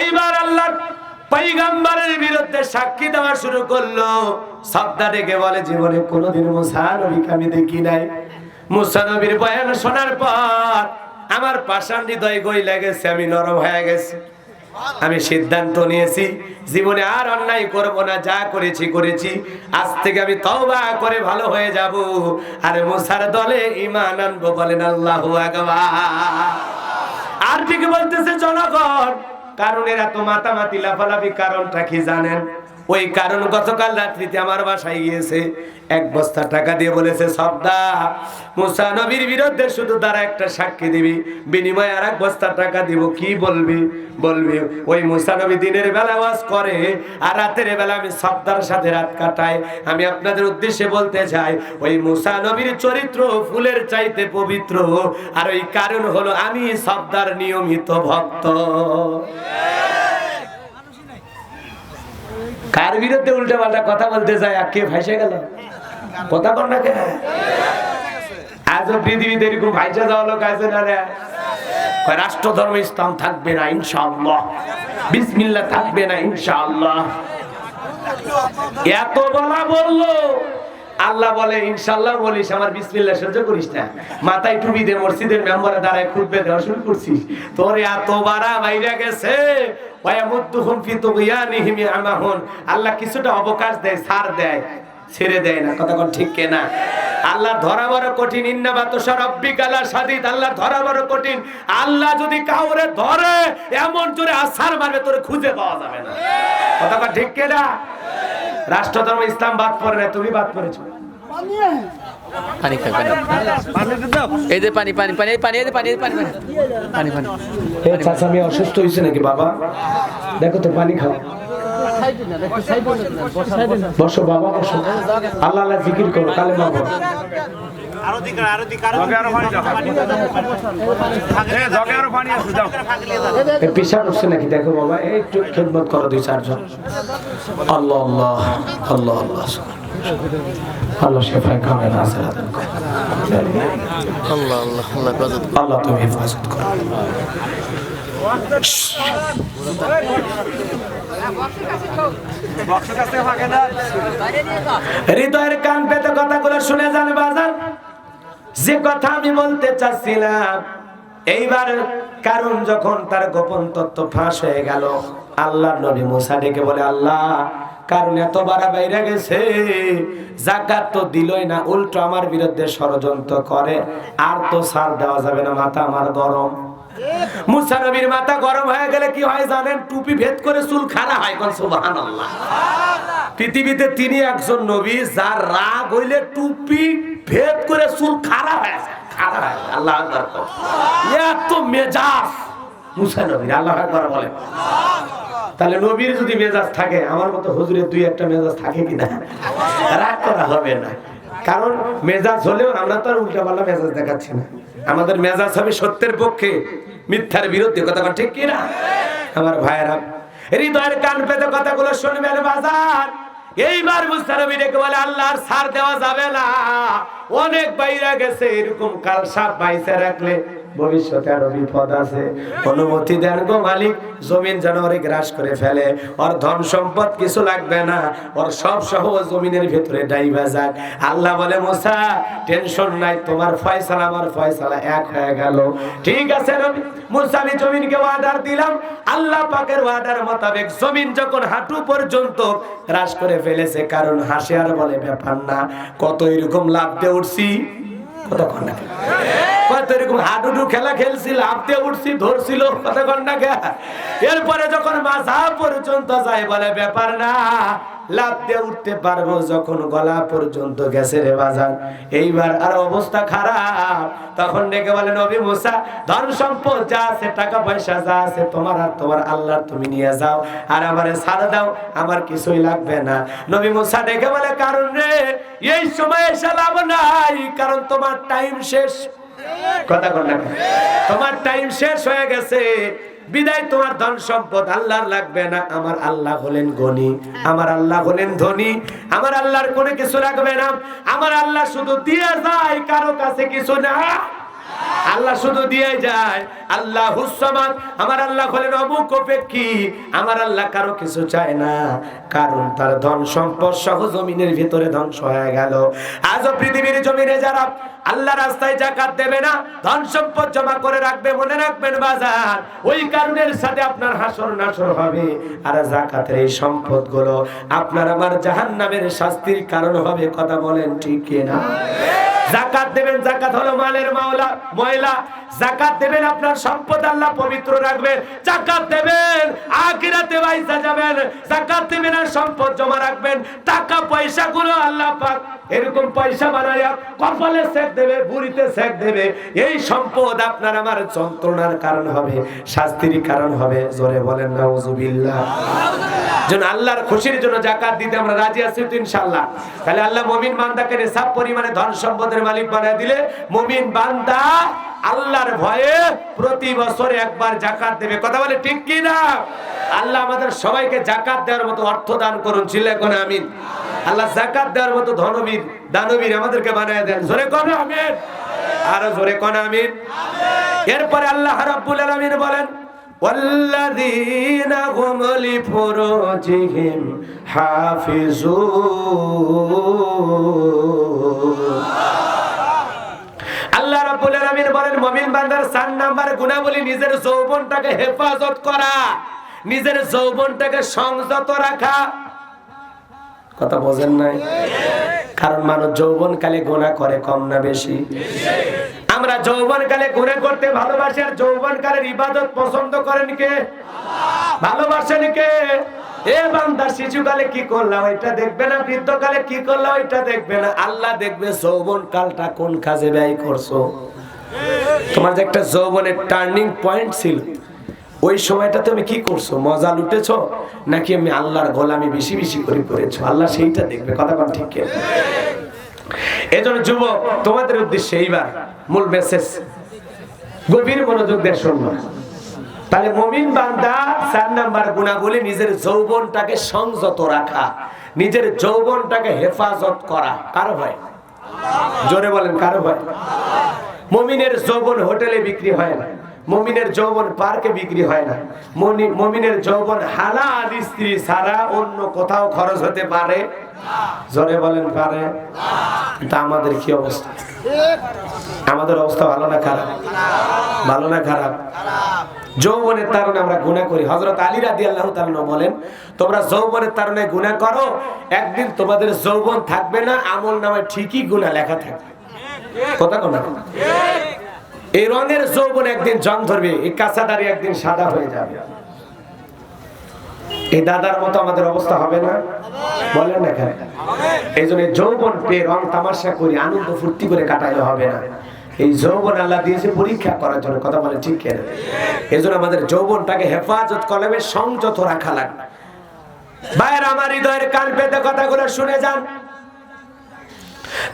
এইবার আল্লাহর পয়গম্বরের বিরুদ্ধে সাক্ষী দেওয়া শুরু করলো। শব্দ ডেকে বলে, জীবনে কোনোদিন মুসা নবীকে আমি দেখি নাই। মুসা নবীর বয়ান শোনার পর আমার পাষাণ হৃদয় গইলা গেছে, আমি নরম হয়ে গেছি। আমি সিদ্ধান্ত নিয়েছি জীবনে আর অন্যায় করব না, যা করেছি করেছি, আজ থেকে আমি তওবা করে ভালো হয়ে যাব, আর মুসার দলে ঈমান আনবো। বলেন আল্লাহু আকবার। আর ঠিক বলতেছে জনগণ, কারণ এরা তো মাতামাতি লাফালাফি, কারণটা কি জানেন? ওই কারণ গতকাল রাত্রিতে আমার বাসায় গিয়েছে, 1 বস্তা টাকা দিয়ে বলেছে, সবদা মুসা নবীর বিরুদ্ধে শুধু তারা একটা সাক্ষী দিবি, বিনিময়ে আর 1 বস্তা টাকা দিব। কি বলবি? বলবি ওই মুসা নবী দিনের বেলা ওয়াজ করে আর রাতের বেলা আমি সবদার সাথে রাত কাটাই। আমি আপনাদের উদ্দেশ্যে বলতে চাই, ওই মুসা নবীর চরিত্র ফুলের চাইতে পবিত্র, আর ওই কারণ হলো আমি সবদার নিয়মিত ভক্ত। কার বিরুদ্ধে উল্টা পাল্টা কথা বলতে যায়, আর কে ভাইসে গেল? কথা কর না কে? আজও পৃথিবীতে এরকম ভাইসা যাওয়া লোক আছে না রে? রাষ্ট্র ধর্ম ইসলাম থাকবে না ইনশাআল্লাহ, বিসমিল্লাহ থাকবে না ইনশাআল্লাহ। এত বলা বললো, আল্লাহ বলে ইনশাআল্লাহ বলিস, আমার বিসমিল্লাহ সহ্য করিস না। মাথায় টুপি দিয়ে মসজিদের মেম্বারে দাঁড়ায় খুতবা দেওয়া শুরু করছিস, তোর এত বাড়া বাইরে গেছে। আল্লাহ কিছুটা অবকাশ দেয়, ছাড় দেয়, ছেড়ে দেয় না। কথা কোন ঠিক কেনা? আল্লাহ ধরা বড় কঠিন। আল্লাহ ধরা বড় কঠিন। আল্লাহ যদি কাউরে ধরে এমন জোরে আছাড় মারবে, তোরে খুঁজে পাওয়া যাবে না। কথা কোন ঠিক কেনা? রাষ্ট্র ধর্ম ইসলাম বাদ পড়ে না, তুমি বাদ পড়েছো। পানি খাই, পানি এই যে পানি পানি পানি পানি পানি পানি পানি পানি। চাচা আমি অসুস্থ হয়েছে নাকি বাবা? দেখো তো পানি খাও। বসো বাবা, বসো। আল্লাহ আল্লাহ জিকির করো, কালেমা পড়ো। পেশা করছে নাকি দেখো বাবা, একটু খেদমত করো 2-4 জন। আল্লাহ আল্লাহ আল্লাহ আল্লাহ আল্লাহ শেফায়ে কামেল হাসনাত আল্লাহ আল্লাহ আল্লাহ তুমি হেফাজত করো। হৃদয়ের কান পেতে কথাগুলো শুনে যান বাজার। যে কথা আমি বলতে চাচ্ছিলাম, এইবার কারণ যখন তার গোপন তত্ত্ব ফাঁস হয়ে গেল, আল্লাহর নবী মুসা ডেকে বলে, আল্লাহ কারণ এত বাড়া বাইরে গেছে, যাকাত তো দিলই না, উল্টো আমার বিরুদ্ধে ষড়যন্ত্র করে, আর তো ছাড় দেওয়া যাবে না, মাথা আমার গরম। মুসা নবীর মাথা গরম হয়ে গেলে কি হয় জানেন? টুপি ভেদ করে চুল খাড়া হয়। কোন সুবহানাল্লাহ। পৃথিবীতে তিনি একজন নবী যার রাগ হইলে টুপি ভেদ করে চুল খাড়া হয়, খাড়া হয়। আল্লাহ আকবার। এত মেজাজ মুসা নবীর, আল্লাহ আকবার বলে। তাহলে নবীর যদি মেজাজ থাকে, আমার মতো হুজুরের 2-1টা মেজাজ থাকে কিনা? রাগ করা হবে না, কারণ মেজাজ হলেও আমরা তো আর উল্টাপাল্টা মেজাজ দেখাচ্ছি না। আমাদের মেজাজ হবে সত্যের পক্ষে, মিথ্যার বিরুদ্ধে। কথা ঠিক কিনা আমার ভাইয়েরা? হৃদয়ের কান পেতে কথাগুলো শুনবেন বাজার। এইবার মুসা নবী ডেকে বলে, আল্লাহর ছাড় দেওয়া যাবে না, অনেক বাইরে গেছে, এরকম কাল সাপ বাইসে রাখলে ভবিষ্যতে আরো বিপদ আছে। অনুমতি দেন গো মালিক, জমিন যেন ওরে গ্রাস করে ফেলে, ওর ধন সম্পদ কিছু লাগবে না, ওর সব সহ জমিনের ভেতরে ডাইবা যাক। আল্লাহ বলে, মুসা টেনশন নাই, তোমার ফয়সালা আমার ফয়সালা এক হয়ে গেল। ঠিক আছে নবী মুসা, আমি জমিনকে অর্ডার দিলাম, আল্লাহ পাকের অর্ডার মোতাবেক জমিন যখন হাঁটু পর্যন্ত গ্রাস করে ফেলেছে, কারণ হাসি আর বলে ব্যাপার না, কত এরকম লাভ দিয়ে উঠছি। কতক্ষণ না কত এরকম হাডুডু খেলা খেলছি, লাফ দিয়ে উঠছি, ধরছিল কথা কন না কে। এরপরে যখন মাথা পর্যন্ত যায় বলে ব্যাপার না, লাফ দিয়ে উঠতে পারবো, যখন গলা পর্যন্ত গেছে রে বাজান, এইবার আর অবস্থা খারাপ। তখন ডেকে বলে নবী মুসা, ধন সম্পদ যা আছে, টাকা পয়সা যা আছে, তোমার আর তোমার আল্লাহর তুমি নিয়ে যাও, আর আমারে ছাড় দাও, আমার কিছুই লাগবে না। নবী মুসা ডেকে বলে কারণ রে, এই সময় এসে লাভ নাই, কারণ তোমার টাইম শেষ। কথা কন না, তোমার টাইম শেষ হয়ে গেছে, বিদায় তোমার ধন সম্পদ আল্লাহর লাগবে না। আমার আল্লাহ হলেন গনি, আমার আল্লাহ হলেন ধনী, আমার আল্লাহর কোনো কিছু লাগবে না। আমার আল্লাহ শুধু দিয়ে যায়, কারো কাছে কিছু না, আল্লাহ শুধু দিয়ে যায়। আল্লাহুস সামাদ, আমার আল্লাহ হলেন অমুখাপেক্ষী, আমার আল্লাহ কারো কিছু চায় না, কারণ তার ধন সম্পদ সহ জমিনের ভিতরে ধ্বংস হয়ে গেল। আজও পৃথিবীর জমিনে যারা আল্লাহ রাস্তায় যাকাত দেবে না, ধন সম্পদ জমা করে রাখবে, মনে রাখবেন বাজার, ওই কারণের সাথে আপনার হাসর নাসর হবে। আর যাকাতের এই সম্পদগুলো আপনার আমার জাহান্নামের শাস্তির কারণ হবে। কথা বলেন ঠিক কিনা? যাকাত দেবেন, যাকাত হলো মালের মাওলা ময়লা। যাকাত দেবেন, আপনার সম্পদ আল্লাহ পবিত্র রাখবে। যাকাত দেবেন, আখিরাতে বাইসা যাবেন। যাকাত দেবেন আর সম্পদ জমা রাখবেন, টাকা পয়সা গুলো আল্লাহ পাক এরকম পয়সা বানায়া কপালে সেক দেবে, বুড়িতে সেক দেবে। এই সম্পদ আপনার আমার যন্ত্রণার কারণ হবে, শাস্তির কারণ হবে। জোরে বলেন নাউজুবিল্লাহ। যেন আল্লাহর খুশির জন্য যাকাত দিতে আমরা রাজি আছি তো ইনশাআল্লাহ। তাহলে আল্লাহ মুমিন বান্দাকে নিসাব পরিমাণে ধন সম্পদের মালিক বানায় দিলে, মুমিন বান্দা আল্লাহর ভয়ে প্রতি বছরে একবার যাকাত দেবে। কথা বলে ঠিক কি না? আল্লাহ আমাদের সবাইকে যাকাত দেওয়ার মতো অর্থ দান করুন, চিল্লায় কোন আমিন। আল্লাহ যাকাত দেওয়ার মতো ধনবীর দানবীর আমাদেরকে বানায় দেন, জোরে কোন আমিন, আর জোরে কোন আমিন। এরপরে আল্লাহ রাব্বুল আলামিন বলেন, ওয়াল্লাযীনা হুম লিফুরুজিহিম হাফিজুন। আল্লাহ রাব্বুল আলামিন বলেন, মুমিন বান্দার 4 নাম্বার গুনাহবলী নিজের যৌবনটাকে হেফাজত করা, নিজের যৌবনটাকে সংযত রাখা। কথা বোঝেন নাই? কারণ মানুষ যৌবনকালে গুনাহ করে কম না বেশি? আমরা যৌবনকালে গুনাহ করতে ভালোবাসি, আর যৌবনকালের ইবাদত পছন্দ করেন কে? ভালোবাসেন কে? এ বান্দা শিশুকালে কি করলাম এটা দেখবে না, বৃদ্ধকালে কি করলাম এটা দেখবে না, আল্লাহ দেখবে যৌবন কালটা কোন কাজে ব্যয় করছো। তোমার যে একটা যৌবনের টার্নিং পয়েন্ট ছিল, ওই সময়টা তুমি কি করছো? মজা লুটেছো নাকি আমি আল্লাহর গোলামি বেশি বেশি করে করেছো? আল্লাহ সেইটা দেখবে। কথা বল ঠিক কি? এজন্য যুবক, তোমাদের উদ্দেশ্যে এইবার মূল মেসেজ, গভীর মনোযোগ দিয়ে শুনবা। তাহলে মুমিন বান্দা 4 নাম্বার গুনাহবলী নিজের যৌবনটাকে সংযত রাখা, নিজের যৌবনটাকে হেফাজত করা। কারো ভয়? জোরে বলেন, কারো ভয়? মুমিনের যৌবন হোটেলে বিক্রি হয় না, মুমিনের যৌবন পার্কে বিক্রি হয় না, মুমিনের যৌবন হালাল স্ত্রী ছাড়া অন্য কোথাও খরচ হতে পারে? জোরে বলেন পারে? তা আমাদের কি অবস্থা? আমাদের অবস্থা ভালো না খারাপ? ভালো না খারাপ? যৌবনের তারণে আমরা গুনাহ করি। হযরত আলী রাদিয়াল্লাহু তাআলা বলেন, তোমরা যৌবনের তারণে গুনাহ করো, একদিন তোমাদের যৌবন থাকবে না, আমলনামায় ঠিকই গুনাহ লেখা থাকবে। কথা কোন না? এই রঙের যৌবন একদিন জং ধরবে, এই কাঁচা দাড়ি একদিন সাদা হয়ে যাবে। এই দাদার মতো আমাদের অবস্থা হবে না? বলেন না কেন? এই জন্য যৌবন পেয়ে রং তামাশা করি, আনন্দ ফুর্তি করে কাটাইলে হবে না। এই যৌবন আল্লাহ দিয়েছে পরীক্ষা করার জন্য। কথা বলে ঠিক কেন? এই জন্য আমাদের যৌবনটাকে হেফাজত করলে, সংযত রাখা লাগবে। ভাইয়ের আমার হৃদয়ের কান পেতে কথাগুলো শুনে যান।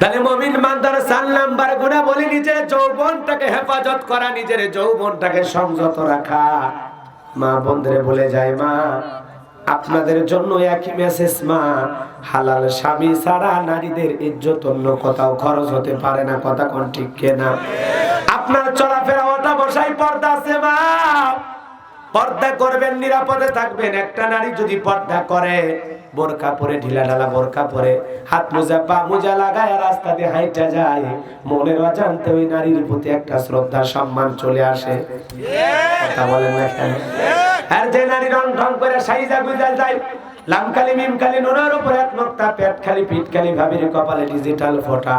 তাহলে মুমিন বান্দার 4 নাম্বার গুনাহবলী নিজের যৌবনটাকে হেফাজত করা, নিজের যৌবনটাকে সংযত রাখা। মা বন্ধুরে বলে যায়, মা আপনাদের জন্য একই মেসেজ মা, হালাল স্বামী ছাড়া নারীদের ইজ্জত অন্য কোথাও খরচ হতে পারে না। কথা কোন ঠিক কিনা? আপনার চলাফেরা ওটা বসাই পর্দা আছে মা, পর্দা করবেন, নিরাপদে থাকবেন। একটা নারী যদি পর্দা করে, বোরকা পরে, ঢিলা ঢালা বোরকা পরে, হাত মোজা পা মোজা লাগায় রাস্তা দিয়ে হাইটা যায়, মনের অজান্তে ওই নারীর প্রতি একটা শ্রদ্ধা সম্মান চলে আসে। কথা বলেন না কেন? আর যে নারী রং ঢং করে সাইজা গুজা যায়, লাম খালি মিম খালি নুনের উপর এক নোক্তা, পেট খালি পিঠ খালি, ভাবির কপালে ডিজিটাল ফোঁটা,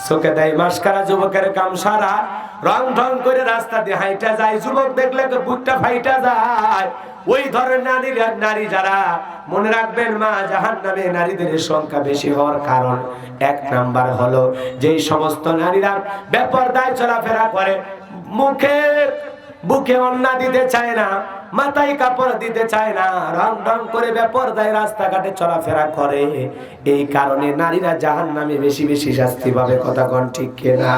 চোখে দেয় মাস্কারা, যুবকের কাম সারা, রং ঢং করে রাস্তা দিয়ে হাইটা যায়, যুবক দেখলে তো বুকটা ফাইটা যায়। ওই ধরনের নারী যারা, মনে রাখবেন মা জাহান্নামে নারীদের সংখ্যা বেশি হওয়ার কারণ এক নাম্বার হলো যেই সমস্ত নারীরা বেপরদায় চলাফেরা করে, বুকে ওন্না দিতে চায় না, মাথায় কাপড় দিতে চায় না, রং ঢং করে বেপরদায় রাস্তাঘাটে চলাফেরা করে, এই কারণে নারীরা জাহান্নামে বেশি বেশি শাস্তি পাবে। কথা কোন ঠিক কিনা?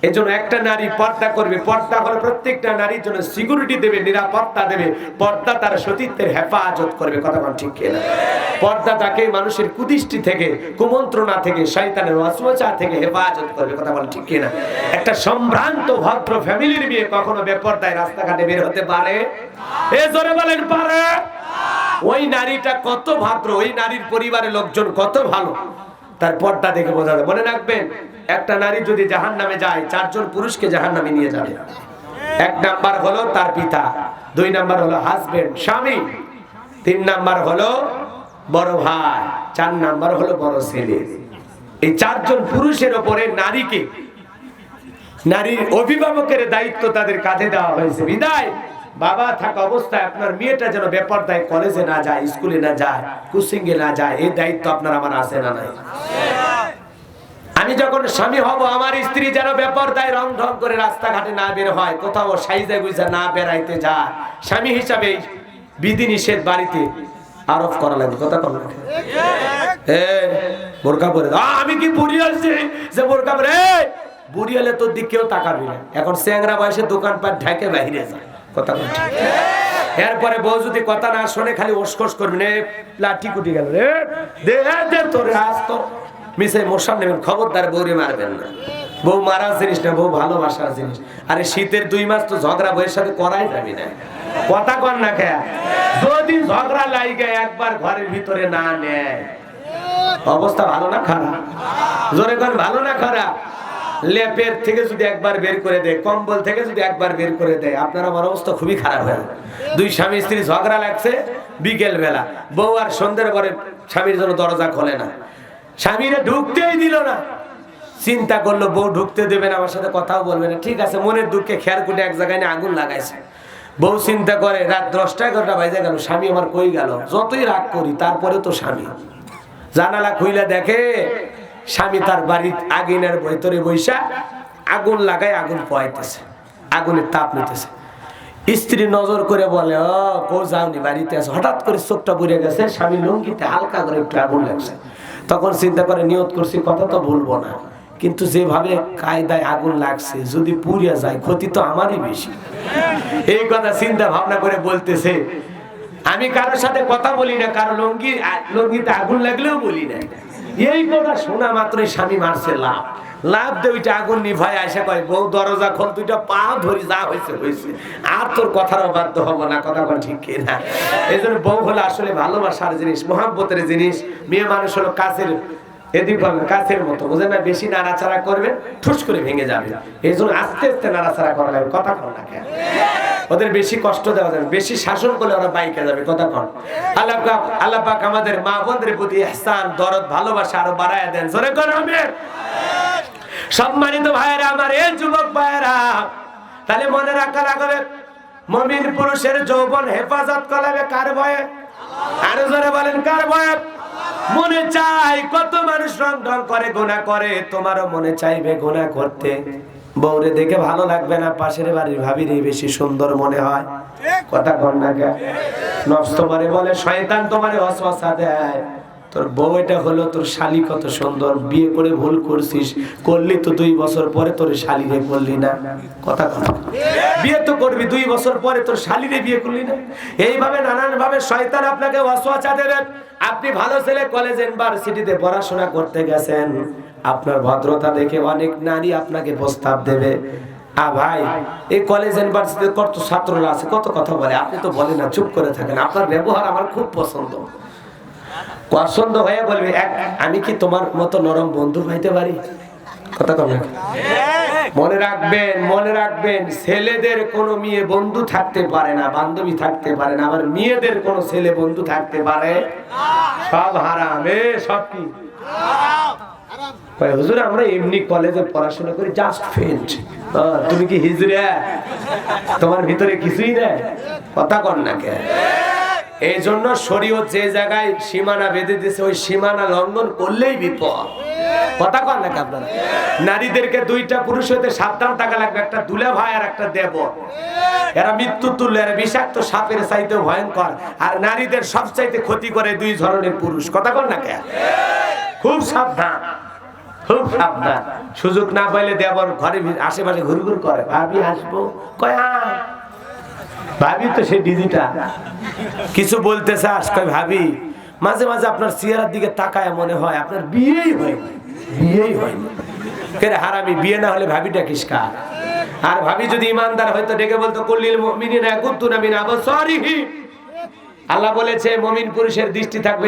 এজন্য একটা নারী পর্দা করবে, পর্দা করে প্রত্যেকটা নারীর জন্য সিকিউরিটি দেবে, নিরাপত্তা দেবে, পর্দা তার সতীত্বের হেফাজত করবে। কথা কোন ঠিক কিনা? পর্দা তাকে মানুষের কুদৃষ্টি থেকে, কুমন্ত্রণা থেকে, শয়তানের ওয়াসওয়াসা থেকে হেফাজত করবে। কথা বল ঠিক কিনা? একটা সম্ভ্রান্ত ভদ্র ফ্যামিলির বিয়ে কখনো বেপরদায় রাস্তাঘাটে বের হতে পারে? এ জোরে বলেন পারে? ওই নারীটা কত ভদ্র, ওই নারীর পরিবারের লোকজন কত ভালো, তার পর্দা দেখে বোঝা যায়। মনে রাখবেন, একটা নারী যদি জাহান্নামে যায়, 4 জন পুরুষকে জাহান্নামে নিয়ে যাবে। 1 নাম্বার হলো তার পিতা, 2 নাম্বার হলো হাজবেন্ড স্বামী, 3 নাম্বার হলো বড় ভাই, 4 নাম্বার হলো বড় ছেলে। এই 4 জন পুরুষের উপরে নারীকে, নারীর অভিভাবকের দায়িত্ব তাদের কাঁধে দেওয়া হয়েছে। বিদায় বাবা থাকা অবস্থায় আপনার মেয়েটা যেন বেপরদায় কলেজে না যায়, স্কুলে না যায়, কোচিং এ না যায়, এই দায়িত্ব আপনার আমার আছে না নাই? আমি যখন স্বামী হব, আমার স্ত্রী যেন বেপরদায় রং ঢং করে রাস্তাঘাটে না বের হয়, কোথাও সাইজা গুইজা না বেড়াইতে যায়, স্বামী হিসাবে বিধি নিষেধ বাড়িতে আরোপ করা লাগবে। কথা কম লাগে? বোরকা পরে আমি কি বুড়ি হয়েছি যে বোরকা পরে? বুড়ি হলে তোর দিক কেউ তাকাবি না। এখন চেংরা বয়সে দোকানপাট ঢাকে বাইরে যায়। কথা বল। এরপরে বউ যদি কথা না শোনে, খালি ওসকস করবি, নে লাঠি কুটি গেল রে, দে দে তোরে আজ তো মিশে মশান নেবেন, খবরদার বউরে মারবেন না। বউ মারার জিনিস না, বউ ভালোবাসার জিনিস। আরে শীতের 2 মাস তো ঝগড়া বউয়ের সাথে করাই যাবি না। কথা কন না খেয়া, যদি ঝগড়া লাইগে একবার ঘরের ভিতরে না নেয়, অবস্থা ভালো না খারাপ? জোরে কোন ভালো না খারাপ? লেপের থেকে যদি একবার বের করে দেয়, কম্বল থেকে যদি একবার বের করে দেয়, আপনার আমার অবস্থা খুবই খারাপ হয়। 2 স্বামী স্ত্রী ঝগড়া লাগছে বিকেল বেলা, বউ আর সন্ধ্যের পরে স্বামীর জন্য দরজা খোলে না, স্বামীরা ঢুকতেই দিল না, চিন্তা করলো বউ ঢুকতে দেবে না, আমার সাথে কথাও বলবে না। ঠিক আছে, মনের দুঃখে খেয়ার কুটে এক জায়গায় নিয়ে আগুন লাগাইছে। বউ চিন্তা করে রাত 10টা-11টা বাজে গেল, স্বামী আমার কই গেল? যতই রাগ করি তারপরে তো স্বামী। জানালা খুইলা দেখে স্বামী তার বাড়ির আগুনের ভেতরে বৈশা আগুন লাগায় আগুন পোয়াইতেছে, আগুনের তাপ নিতেছে। স্ত্রী নজর করে বলে, ও কো যাওনি, বাড়িতে আছে। হঠাৎ করে চোখটা পুড়ে গেছে, স্বামী লুঙ্গিতে হালকা করে একটু আগুন লাগছে। তখন চিন্তা করে নিয়ত করছি কথা তো ভুলবো না, কিন্তু যেভাবে কায়দায় আগুন লাগছে, যদি পুড়িয়া যায় ক্ষতি তো আমারই বেশি। এই কথা চিন্তা ভাবনা করে বলতেছে। আমি কারোর সাথে কথা বলি না, কারো লুঙ্গিতে আগুন লাগলেও বলি না। এই কথা শোনা মাত্রই স্বামী মারছে লাভ, লাভ দিয়ে ওইটা আগুন নিভায় আসা কয়, বউ দরজা খোল, 2টা পা ধরি, যা হয়েছে হয়েছে, আর তোর কথার অবাধ্য হবো না। কথা বল ঠিক কিনা? এই জন্য বউ হলো আসলে ভালোবাসার জিনিস, মহাব্বতের জিনিস। মেয়ে মানুষ হলো কাছের, এদিক কাছের মতো, বুঝেন না? বেশি নাড়াচাড়া করবে ঠুস করে ভেঙে যাবে, এই জন্য আস্তে আস্তে নাড়াচাড়া করা লাগবে। কথা কন না কেন? ওদের বেশি কষ্ট দেওয়া যাবে, বেশি শাসন করলে ওরা বাইকে যাবে। কথা কন? আল্লাহ পাক আমাদের মা বোনদের প্রতি ইহসান, দরদ, ভালোবাসা আরো বাড়ায় দেন। জোরে কর আমিন। সম্মানিত ভাইয়েরা আমার, এই যুবক ভাইয়েরা, তাহলে মনে রাখা লাগবে, মুমিন পুরুষের যৌবন হেফাজত করাবে কার ভয়ে? আরো জোরে বলেন, কার ভয়ে? মনে চাই কত মানুষ রং ঢং করে, গুনাহ করে, তোমারও মনে চাইবে গুনাহ করতে। বউরে দেখে ভালো লাগবে না, পাশের বাড়ির ভাবিরে বেশি সুন্দর মনে হয়। কথা কন না কেন? নফস তোমারে বলে, শয়তান তোমারে ওয়াসওয়াসা দেয়, তোর বউ এটা হলো তোর শালি কত সুন্দর, বিয়ে করে ভুল করছিস, করলি তো 2 বছর পরে তোর শালিরে করলি না। কথা কন, বিয়ে তো করবি 2 বছর পরে, তোর শালিরে বিয়ে করলি না। এইভাবে নানান ভাবে শয়তান আপনাকে ওয়াসওয়াসা দেবে। আপনি ভালো ছেলে, কলেজ ইউনিভার্সিটিতে পড়াশোনা করতে গেছেন, আপনার ভদ্রতা দেখে অনেক নারী আপনাকে প্রস্তাব দেবে। ভাই, এই কলেজ ইউনিভার্সিটিতে কত ছাত্ররা আছে, কত কথা বলে, আপনি তো বলেন না, চুপ করে থাকেন। আপনার ব্যবহার আমার খুব পছন্দ হয়ে বলবে, আমি কি তোমার মতো নরম বন্ধু হইতে পারি? কথা কম না? মনে রাখবেন ছেলেদের কোনো মেয়ে বন্ধু থাকতে পারে না, বান্ধবী থাকতে পারে না, আবার মেয়েদের কোনো ছেলে বন্ধু থাকতে পারে সব হারাম। সব কি হুজুর আমরা এমনি কলেজে পড়াশোনা করি, জাস্ট ফ্রেন্ড। তুমি কি হিজড়া? তোমার ভিতরে কিছুই নেই, কথা কর না কে? এই জন্য শরীয়ত যে জায়গায় সীমানা বেঁধে দিয়েছে ওই সীমানা লঙ্ঘন করলেই বিপদ, কথা কর না কে আপনারা? নারীদেরকে দুইটা পুরুষ হতে সাবধান থাকা লাগবে, একটা দুলা ভাই আর একটা দেবর। এরা মৃত্যু তুল্য, এরা বিষাক্ত সাপের চাইতে ভয়ঙ্কর। আর নারীদের সবচাইতে ক্ষতি করে দুই ধরনের পুরুষ, কথা কর না কে? খুব সাবধান, খুব সাবধান। সুযোগ না পাইলে দেবর ঘরে আশেপাশে ঘুরঘুর করে, ভাবি আসবো, কয় ভাবি তো সেই ডিজিটাল কিছু বলতে চাস, কয় ভাবি মাঝে মাঝে আপনার চেহারার দিকে তাকায় মনে হয় আপনার বিয়েই হয়নি, বিয়েই হয়নি। কে রে হারামি, বিয়ে না হলে ভাবিটা কিসকা? আর ভাবি যদি ইমানদার হয়তো ডেকে বলতো কুল্লিল মুমিনিনা ইয়াকুতুনা মিন আবসারিহি। আল্লাহ বলেছে মুমিন পুরুষের দৃষ্টি থাকবে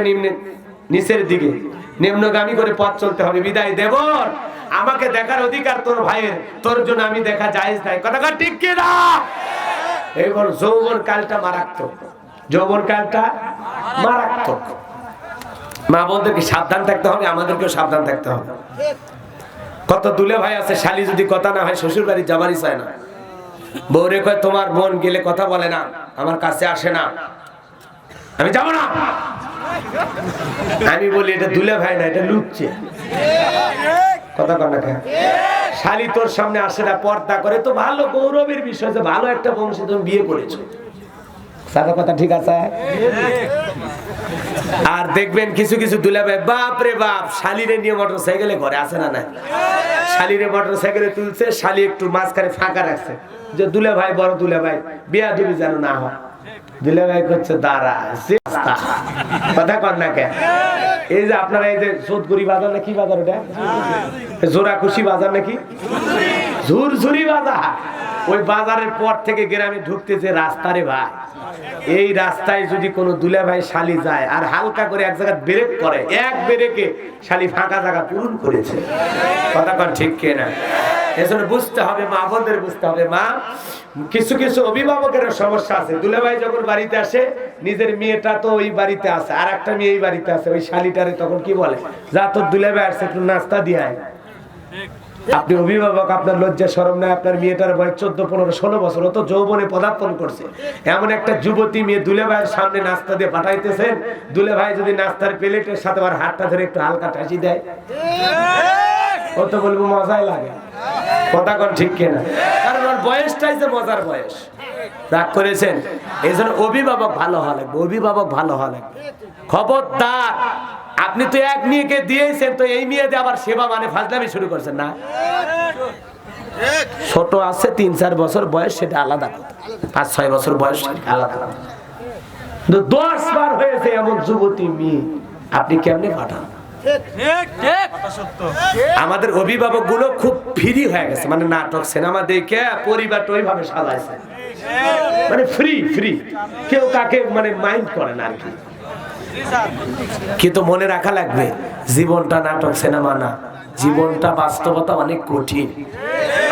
নিচের দিকে, নিম্নগামী করে পথ চলতে হবে। বিদায় দেবর, আমাকে দেখার অধিকার তোর ভাইয়ের, তোর জন্য আমি দেখা জায়েজ নাই, কথা কর ঠিক কি না? এবার যৌবন কালটা মারাত্মক, যৌবন কালটা মারাত্মক। মা বোনদেরকে সাবধান থাকতে হবে, আমাদেরকেও সাবধান থাকতে হবে। কত দুলে ভাই আছে, শালি যদি কথা না হয় শ্বশুর বাড়ি যাবারই চায় না। বউরে কয় তোমার বোন গেলে কথা বলে না, আমার কাছে আসে না, আমি যাব না। আমি বলি এটা দুলে ভাই না, এটা লুচ্ছে, কথা কর না। শালি তোর সামনে আসে না, পর্দা করে, তো ভালো গৌরবের বিষয় যে ভালো একটা বংশে তুমি বিয়ে করেছো, সাদা কথা ঠিক আছে। আর দেখবেন কিছু কিছু দুলা ভাই বাপ রে বাপ শালিরে নিয়ে মোটর সাইকেলে ঘরে আসে না, না শালিরে মোটর সাইকেলে তুলছে, শালি একটু মাঝখানে ফাঁকা রাখছে যে দুলা ভাই বড় দুলা ভাই বিয়া দুবি যেন না হয়। দুলা ভাই করছে দাঁড়া, কথা কর না কে? এই যে আপনারা এই যে সোদগুড়ি বাজার না কি বাজার, ওটা জোড়া খুশি বাজার নাকি ঝুরঝুরি বাজার, ওই বাজারের পর থেকে গ্রামে ঢুকতেছে রাস্তা রে ভাই। এই রাস্তায় যদি কোনো দুলা ভাই শালি যায় আর হালকা করে এক জায়গায় ব্রেক করে, এক ব্রেকে শালি ফাঁকা জায়গা পূরণ করেছে, কথা কর ঠিক কে না? এজন্য বুঝতে হবে, মা বোনদের বুঝতে হবে। মা কিছু কিছু অভিভাবকের সমস্যা আছে, দুলা ভাই যখন বাড়িতে আসে নিজের মেয়েটা তো ওই বাড়িতে আছে, আর একটা মেয়ে এই বাড়িতে আছে, ওই শালিটারে তখন কি বলে, যা তোর দুলা ভাই আসছে একটু নাস্তা দিয়ে আয়। আপনি অভিভাবক, আপনার লজ্জা শরম নাই? আপনার মেয়েটার বয়স 14, 15, 16 বছর, ও তো যৌবনে পদার্পণ করছে। এমন একটা যুবতী মেয়ে দুলে ভাইয়ের সামনে নাস্তা দিয়ে পাঠাইতেছেন, দুলে ভাই যদি নাস্তার প্লেটের সাথে আর হাতটা ধরে একটু হালকা টাচি দেয়, ও তো বলবো মজাই লাগে, কথা কন ঠিক কিনা? কারণ ওর বয়সটাই যে মজার বয়স। রাগ করেছেন? এই জন্য অভিভাবক ভালো হওয়া লাগবে, অভিভাবক ভালো হওয়া লাগবে। খবরদার, আপনি তো এক মেয়েকে দিয়েছেন, তো এই মেয়ে দিয়ে আবার সেবা মানে ফাজলামি শুরু করছেন না? ছোট আছে 3-4 বছর বয়স, সেটা আলাদা কথা, 5-6 বছর বয়স আলাদা কথা। 10 বার হয়েছে এমন যুবতী মেয়ে আপনি কেমনে পাঠান? আমাদের অভিভাবক গুলো খুব ফ্রি হয়ে গেছে, মানে নাটক সিনেমা দেখে পরিবারটা ওইভাবে সাজাইছে, মানে ফ্রি ফ্রি, কেউ কাকে মানে মাইন্ড করে না আর কি। কিন্তু মনে রাখা লাগবে, জীবনটা নাটক সিনেমা না, জীবনটা বাস্তবতা অনেক কঠিন।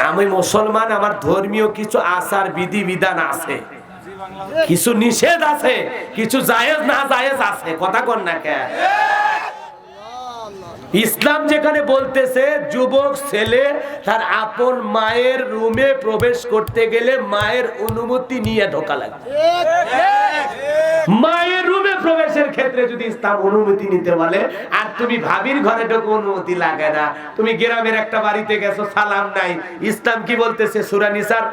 আমি মুসলমান, আমার ধর্মীয় কিছু আচার বিধি বিধান আছে, কিছু নিষেধ আছে, কিছু জায়েজ না জায়েজ আছে, কথা কন না কে? ইসলাম যেখানে বলতেছে যুবক ছেলে তার আপন মায়ের রুমে প্রবেশ করতে গেলে মায়ের অনুমতি নিয়ে ঢোকা লাগবে। মায়ের রুমে প্রবেশের ক্ষেত্রে যদি ইসলাম অনুমতি নিতে বলে, আর তুমি ভাবির ঘরে ঢোকে অনুমতি লাগে না, তুমি গ্রামের একটা বাড়িতে গেছো, সালাম নাই, ইসলাম কি বলতেছে? সূরা নিসার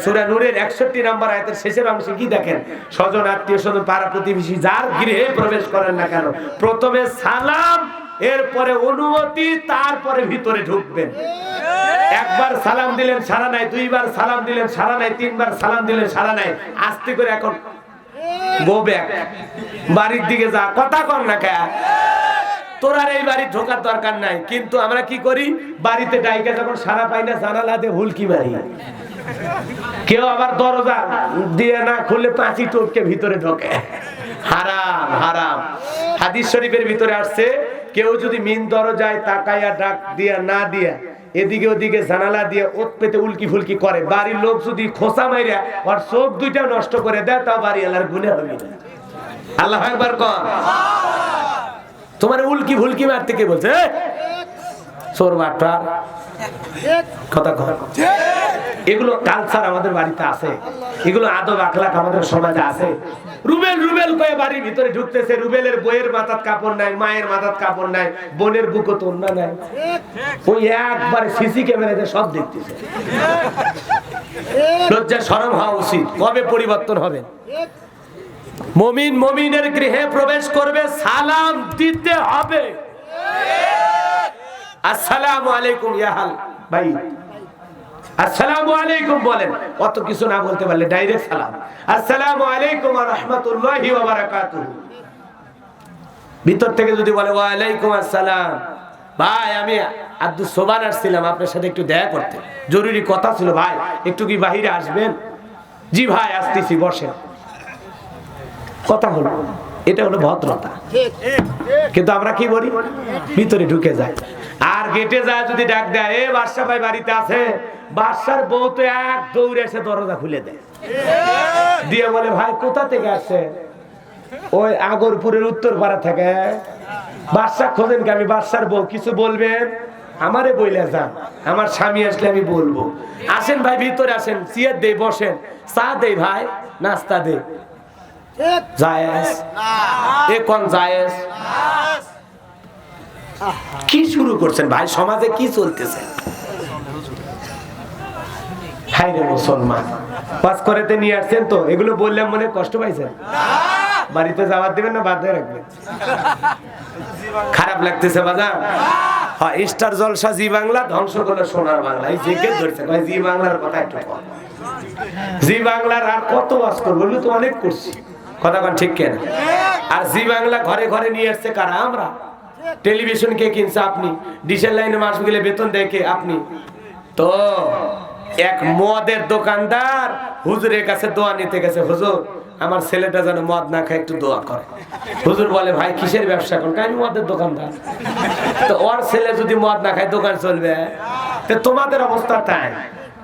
সূরা নূরের 61 নম্বর আয়াতের শেষের অংশে কি দেখেন? স্বজন আত্মীয় স্বজন পাড়া প্রতিবেশী যার গৃহে প্রবেশ করেন না কেন, প্রথমে সালাম, এরপরে অনুমতি, তারপরে ভিতরে ঢুকবেন। একবার সালাম দিলেন সারা নাই, 2 বার সালাম দিলেন সারা নাই, 3 বার সালাম দিলেন সারা নাই, আস্তে করে এখন গো ব্যাক, বাড়ির দিকে যা, কথা কর না কে? তোর আর এই বাড়ি ঢোকার দরকার নাই। কিন্তু আমরা কি করি, বাড়িতে ডাইকা যখন সারা পাই না, জানালা দিয়ে হুলকি মারি, কেউ আবার দরজা দিয়ে না খুলে পাঁচি টপকে ভিতরে ঢোকে। হারাম হারাম। হাদিস শরীফের ভিতরে আসছে, কেউ যদি মিন দরজায় তাকায়া ডাক দিয়া না দিয়া এদিকে ওদিকে জানালা দিয়ে ওত পেতে উল্কি ফুলকি করে, বাড়ির লোক যদি খোসা মাইরা ওর চোখ দুইটা নষ্ট করে দেয় তাও বাড়ি এলার গুণে হবে না। আল্লাহ একবার কর। তোমার উল্কি ফুলকি মারতে কে বলছে? চোর বাটপার কথা কর। এগুলো কালচার আমাদের বাড়িতে আছে, এগুলো আদব আখলাক আমাদের সমাজে আছে। রুবেল রুবেল কয়ে বাড়ির ভিতরে ঢুকতেছে, রুবেলের বইয়ের মাথার কাপড় নাই, মায়ের মাথার কাপড় নাই, বোনের বুকও তোন্না নাই, ওই একবারে সিসি ক্যামেরাতে সব দেখতেছে। লজ্জা শরম হওয়া উচিত। কবে পরিবর্তন হবে? মুমিন মুমিনের গৃহে প্রবেশ করবে, সালাম দিতে হবে। আসসালামু আলাইকুম ইয়াহাল ভাই, আসসালামু আলাইকুম বলেন, অত কিছু না বলতে পারলে ডাইরেক্ট সালাম, আসসালামু আলাইকুম ওয়া রাহমাতুল্লাহি ওয়া বারাকাতুহু। ভিতর থেকে যদি বলে ওয়া আলাইকুম আসসালাম, ভাই আমি আব্দুল সোবান আসছিলাম আপনার সাথে একটু দেখা করতে, জরুরি কথা ছিল ভাই, একটু কি বাইরে আসবেন? জি ভাই আসতেছি, বসেন, কথা হলো। এটা হলো ভদ্রতা। কিন্তু আমরা কি বলি? ভিতরে ঢুকে যায়, আর গেটে যায় যদি ডাক দেয়, এ বাদশা ভাই বাড়িতে আছে, বাদশার বউ তো এক দৌড়ে এসে দরজা খুলে দেয়, দিয়ে বলে ভাই কোথা থেকে আসছে? ওই আগরপুরের উত্তর পাড়া থেকে। বাদশা খোঁজেন কি? আমি বাদশার বউ, কিছু বলবেন? আমারে বইলে যান, আমার স্বামী আসলে আমি বলবো। আসেন ভাই ভিতরে আসেন, চেয়ার দেই, বসেন, চা দেই ভাই, নাস্তা দেই। জায়েজ? এ কোন জায়েজ? কি শুরু করছেন ভাই? সমাজে কি চলতেছে? হাই রে মুসলমান, পাস করেতে নিয়ে আসছেন তো, এগুলো বললাম মনে কষ্ট পাইছেন? বাড়িতে যাওয়ার দিবেন না বাধ্য রাখবেন? খারাপ লাগতেছে বাজার? হ্যাঁ, স্টার জলসা জি বাংলা ধ্বংস করলো সোনার বাংলা। এই যে কে ধরছে ভাই জি বাংলার কথা একটু বল। জি বাংলার আর কত ওয়াজ করব? বললো তো অনেক করছি, কথা কোন ঠিক কেন? আর জি বাংলা ঘরে ঘরে নিয়ে আসছে কারা? আমরা। টেলিভিশন কে কিনছে? আপনি। ডিশের লাইনে মাস গেলে বেতন দেয় কে? আপনি। তো এক মদের দোকানদার হুজুরের কাছে দোয়া নিতে গেছে, হুজুর আমার ছেলেটা যেন মদ না খায়, একটু দোয়া করে। হুজুর বলে ভাই কিসের ব্যবসা করেন? আমি মদের দোকানদার। তো ওর ছেলে যদি মদ না খায় দোকান চলবে? তো তোমাদের অবস্থা তাই,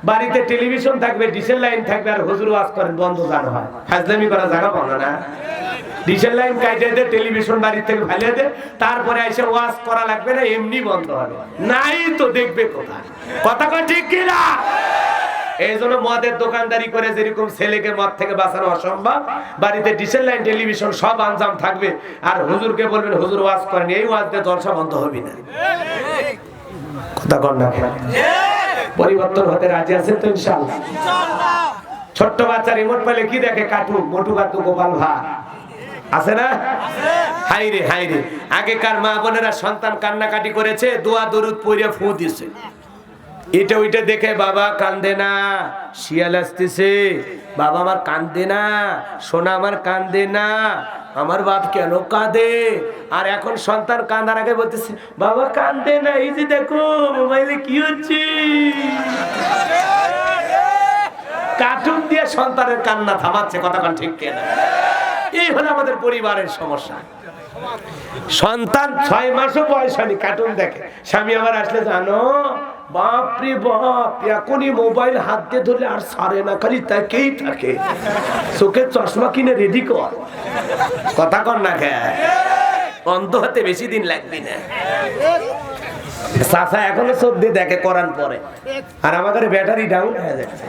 বাড়িতে টেলিভিশন থাকবে, ডিশের লাইন থাকবে, আর হুজুর ওয়াজ করেন বন্ধ জানো হয়, ফাজলামি করা জায়গা পাবো না। ডিশের লাইন কাটে দে, টেলিভিশন বাড়ি থেকে ফালিয়ে দে, তারপরে এসে ওয়াজ করা লাগবে না, এমনি বন্ধ হবে। নাই তো দেখবে কোথায়? কথা কয় ঠিক কিনা? এই জন্য মদের দোকানদারি করে যেরকম ছেলেকে মদ থেকে বাঁচানো অসম্ভব, বাড়িতে ডিশের লাইন টেলিভিশন সব আঞ্জাম থাকবে, আর হুজুরকে বলবেন হুজুর ওয়াজ করেন, এই ওয়াজ দিয়ে জলসা বন্ধ হবে না। কথা কন না? পরিবর্তন হতে রাজি আছেন তো ইনশাআল্লাহ? ছোট্ট বাচ্চা রিমোট পেলে কি দেখে? কার্টুন, মোটু কাটু, গোপাল ভাঁড় আছে না? হাই রে হাই রে, আগেকার মা বোনেরা সন্তান কান্নাকাটি করেছে, দোয়া দরুদ পড়ে ফু দিছে, এটা ওইটা দেখে বাবা কান্দে না, শিয়াল আসতেছে, বাবা আমার কান্দে না, সোনা আমার কান্দে না, আমার বাপ কেন কাঁদে? আর এখন সন্তান কান্দার আগে বলতেছে বাবা কান্দে না, এই যে দেখো মোবাইলে কি হচ্ছে। কার্টুন দিয়ে সন্তানের কান্না থামাচ্ছে, কথা কান ঠিক কেনা? এই হলো আমাদের পরিবারের সমস্যা। সন্তান 6 মাসও বয়স হয়নি কার্টুন দেখে, স্বামী আবার আসলে জানো বাপরে বাপ, এখনই মোবাইল হাত দিয়ে ধরলে আর ছাড়ে না, খালি তাকেই থাকে, চোখের চশমা কিনে রেডি কর। কথা কর না কে? অন্ধ হতে বেশি দিন লাগবে না। চাচা এখনো চোখ দিয়ে দেখে কোরআন পড়ে, আর আমাদের ব্যাটারি ডাউন হয়ে যাচ্ছে,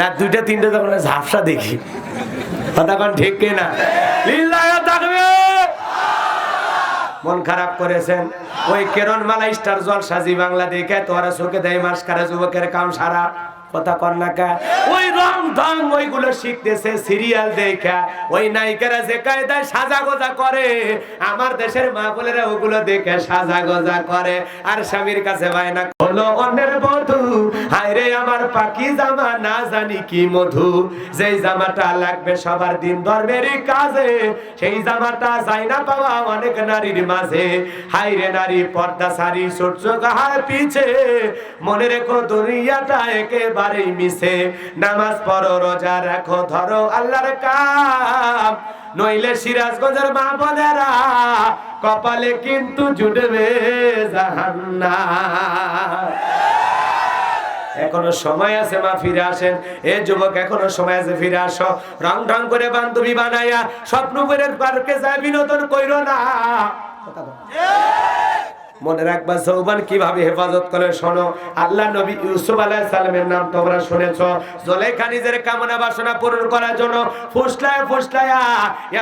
রাত 2টা 3টে যখন ঝাপসা দেখি। কথা কন ঠিক কিনা? লিল্লাহি তাকবীর। মন খারাপ করেছেন ওই কেরণমালা স্টার জলসা জি বাংলা দেখে, তোরা চোখে দেয় মাস কারা যুবকের কাম সারা। কথা কর না কা? ওই রং ঢং ওইগুলো শিখতেছে সিরিয়াল দেখা, ওই নায়িকারা যে কায়দায় সাজা গোজা করে, আমার দেশের মা বোনেরা ওগুলো দেখে সাজা গোজা করে, আর স্বামীর কাছে বায়না হলো অন্যের বধূ, হায়রে আমার পাখি জামা না জানি কি মধু, যেই জামাটা লাগবে সবার দিন ধর্মের কাজে, সেই জামাটা যায় না পাওয়া অনেক নারীর মাঝে। হায়রে নারী পর্দা সারি সূর্য গাহার পিছে, মনে রেখো দুনিয়াটা একেবারে একেবারেই মিছে। নামাজ পড়ো, রোজা রাখো, ধরো আল্লাহর কাম, নইলে সিরাজগঞ্জের মা বোনেরা কপালে কিন্তু জুটবে জাহান্নাম। এখনো সময় আছে, মা ফিরে আসেন। এ যুবক, এখনো সময় আছে, ফিরে আসো। রং ঢং করে বান্ধবী বানাইয়া স্বপ্নপুরের পার্কে যায় বিনোদন কইরো না। মনে রাখবা যৌবন কিভাবে হেফাজত করে শোনো। আল্লাহ নবী ইউসুফ আলাইহিস সালামের নাম তোমরা শুনেছো। জুলেখা নিজের কামনা বাসনা পূরণ করার জন্য ফুসলায় ফুসলায়া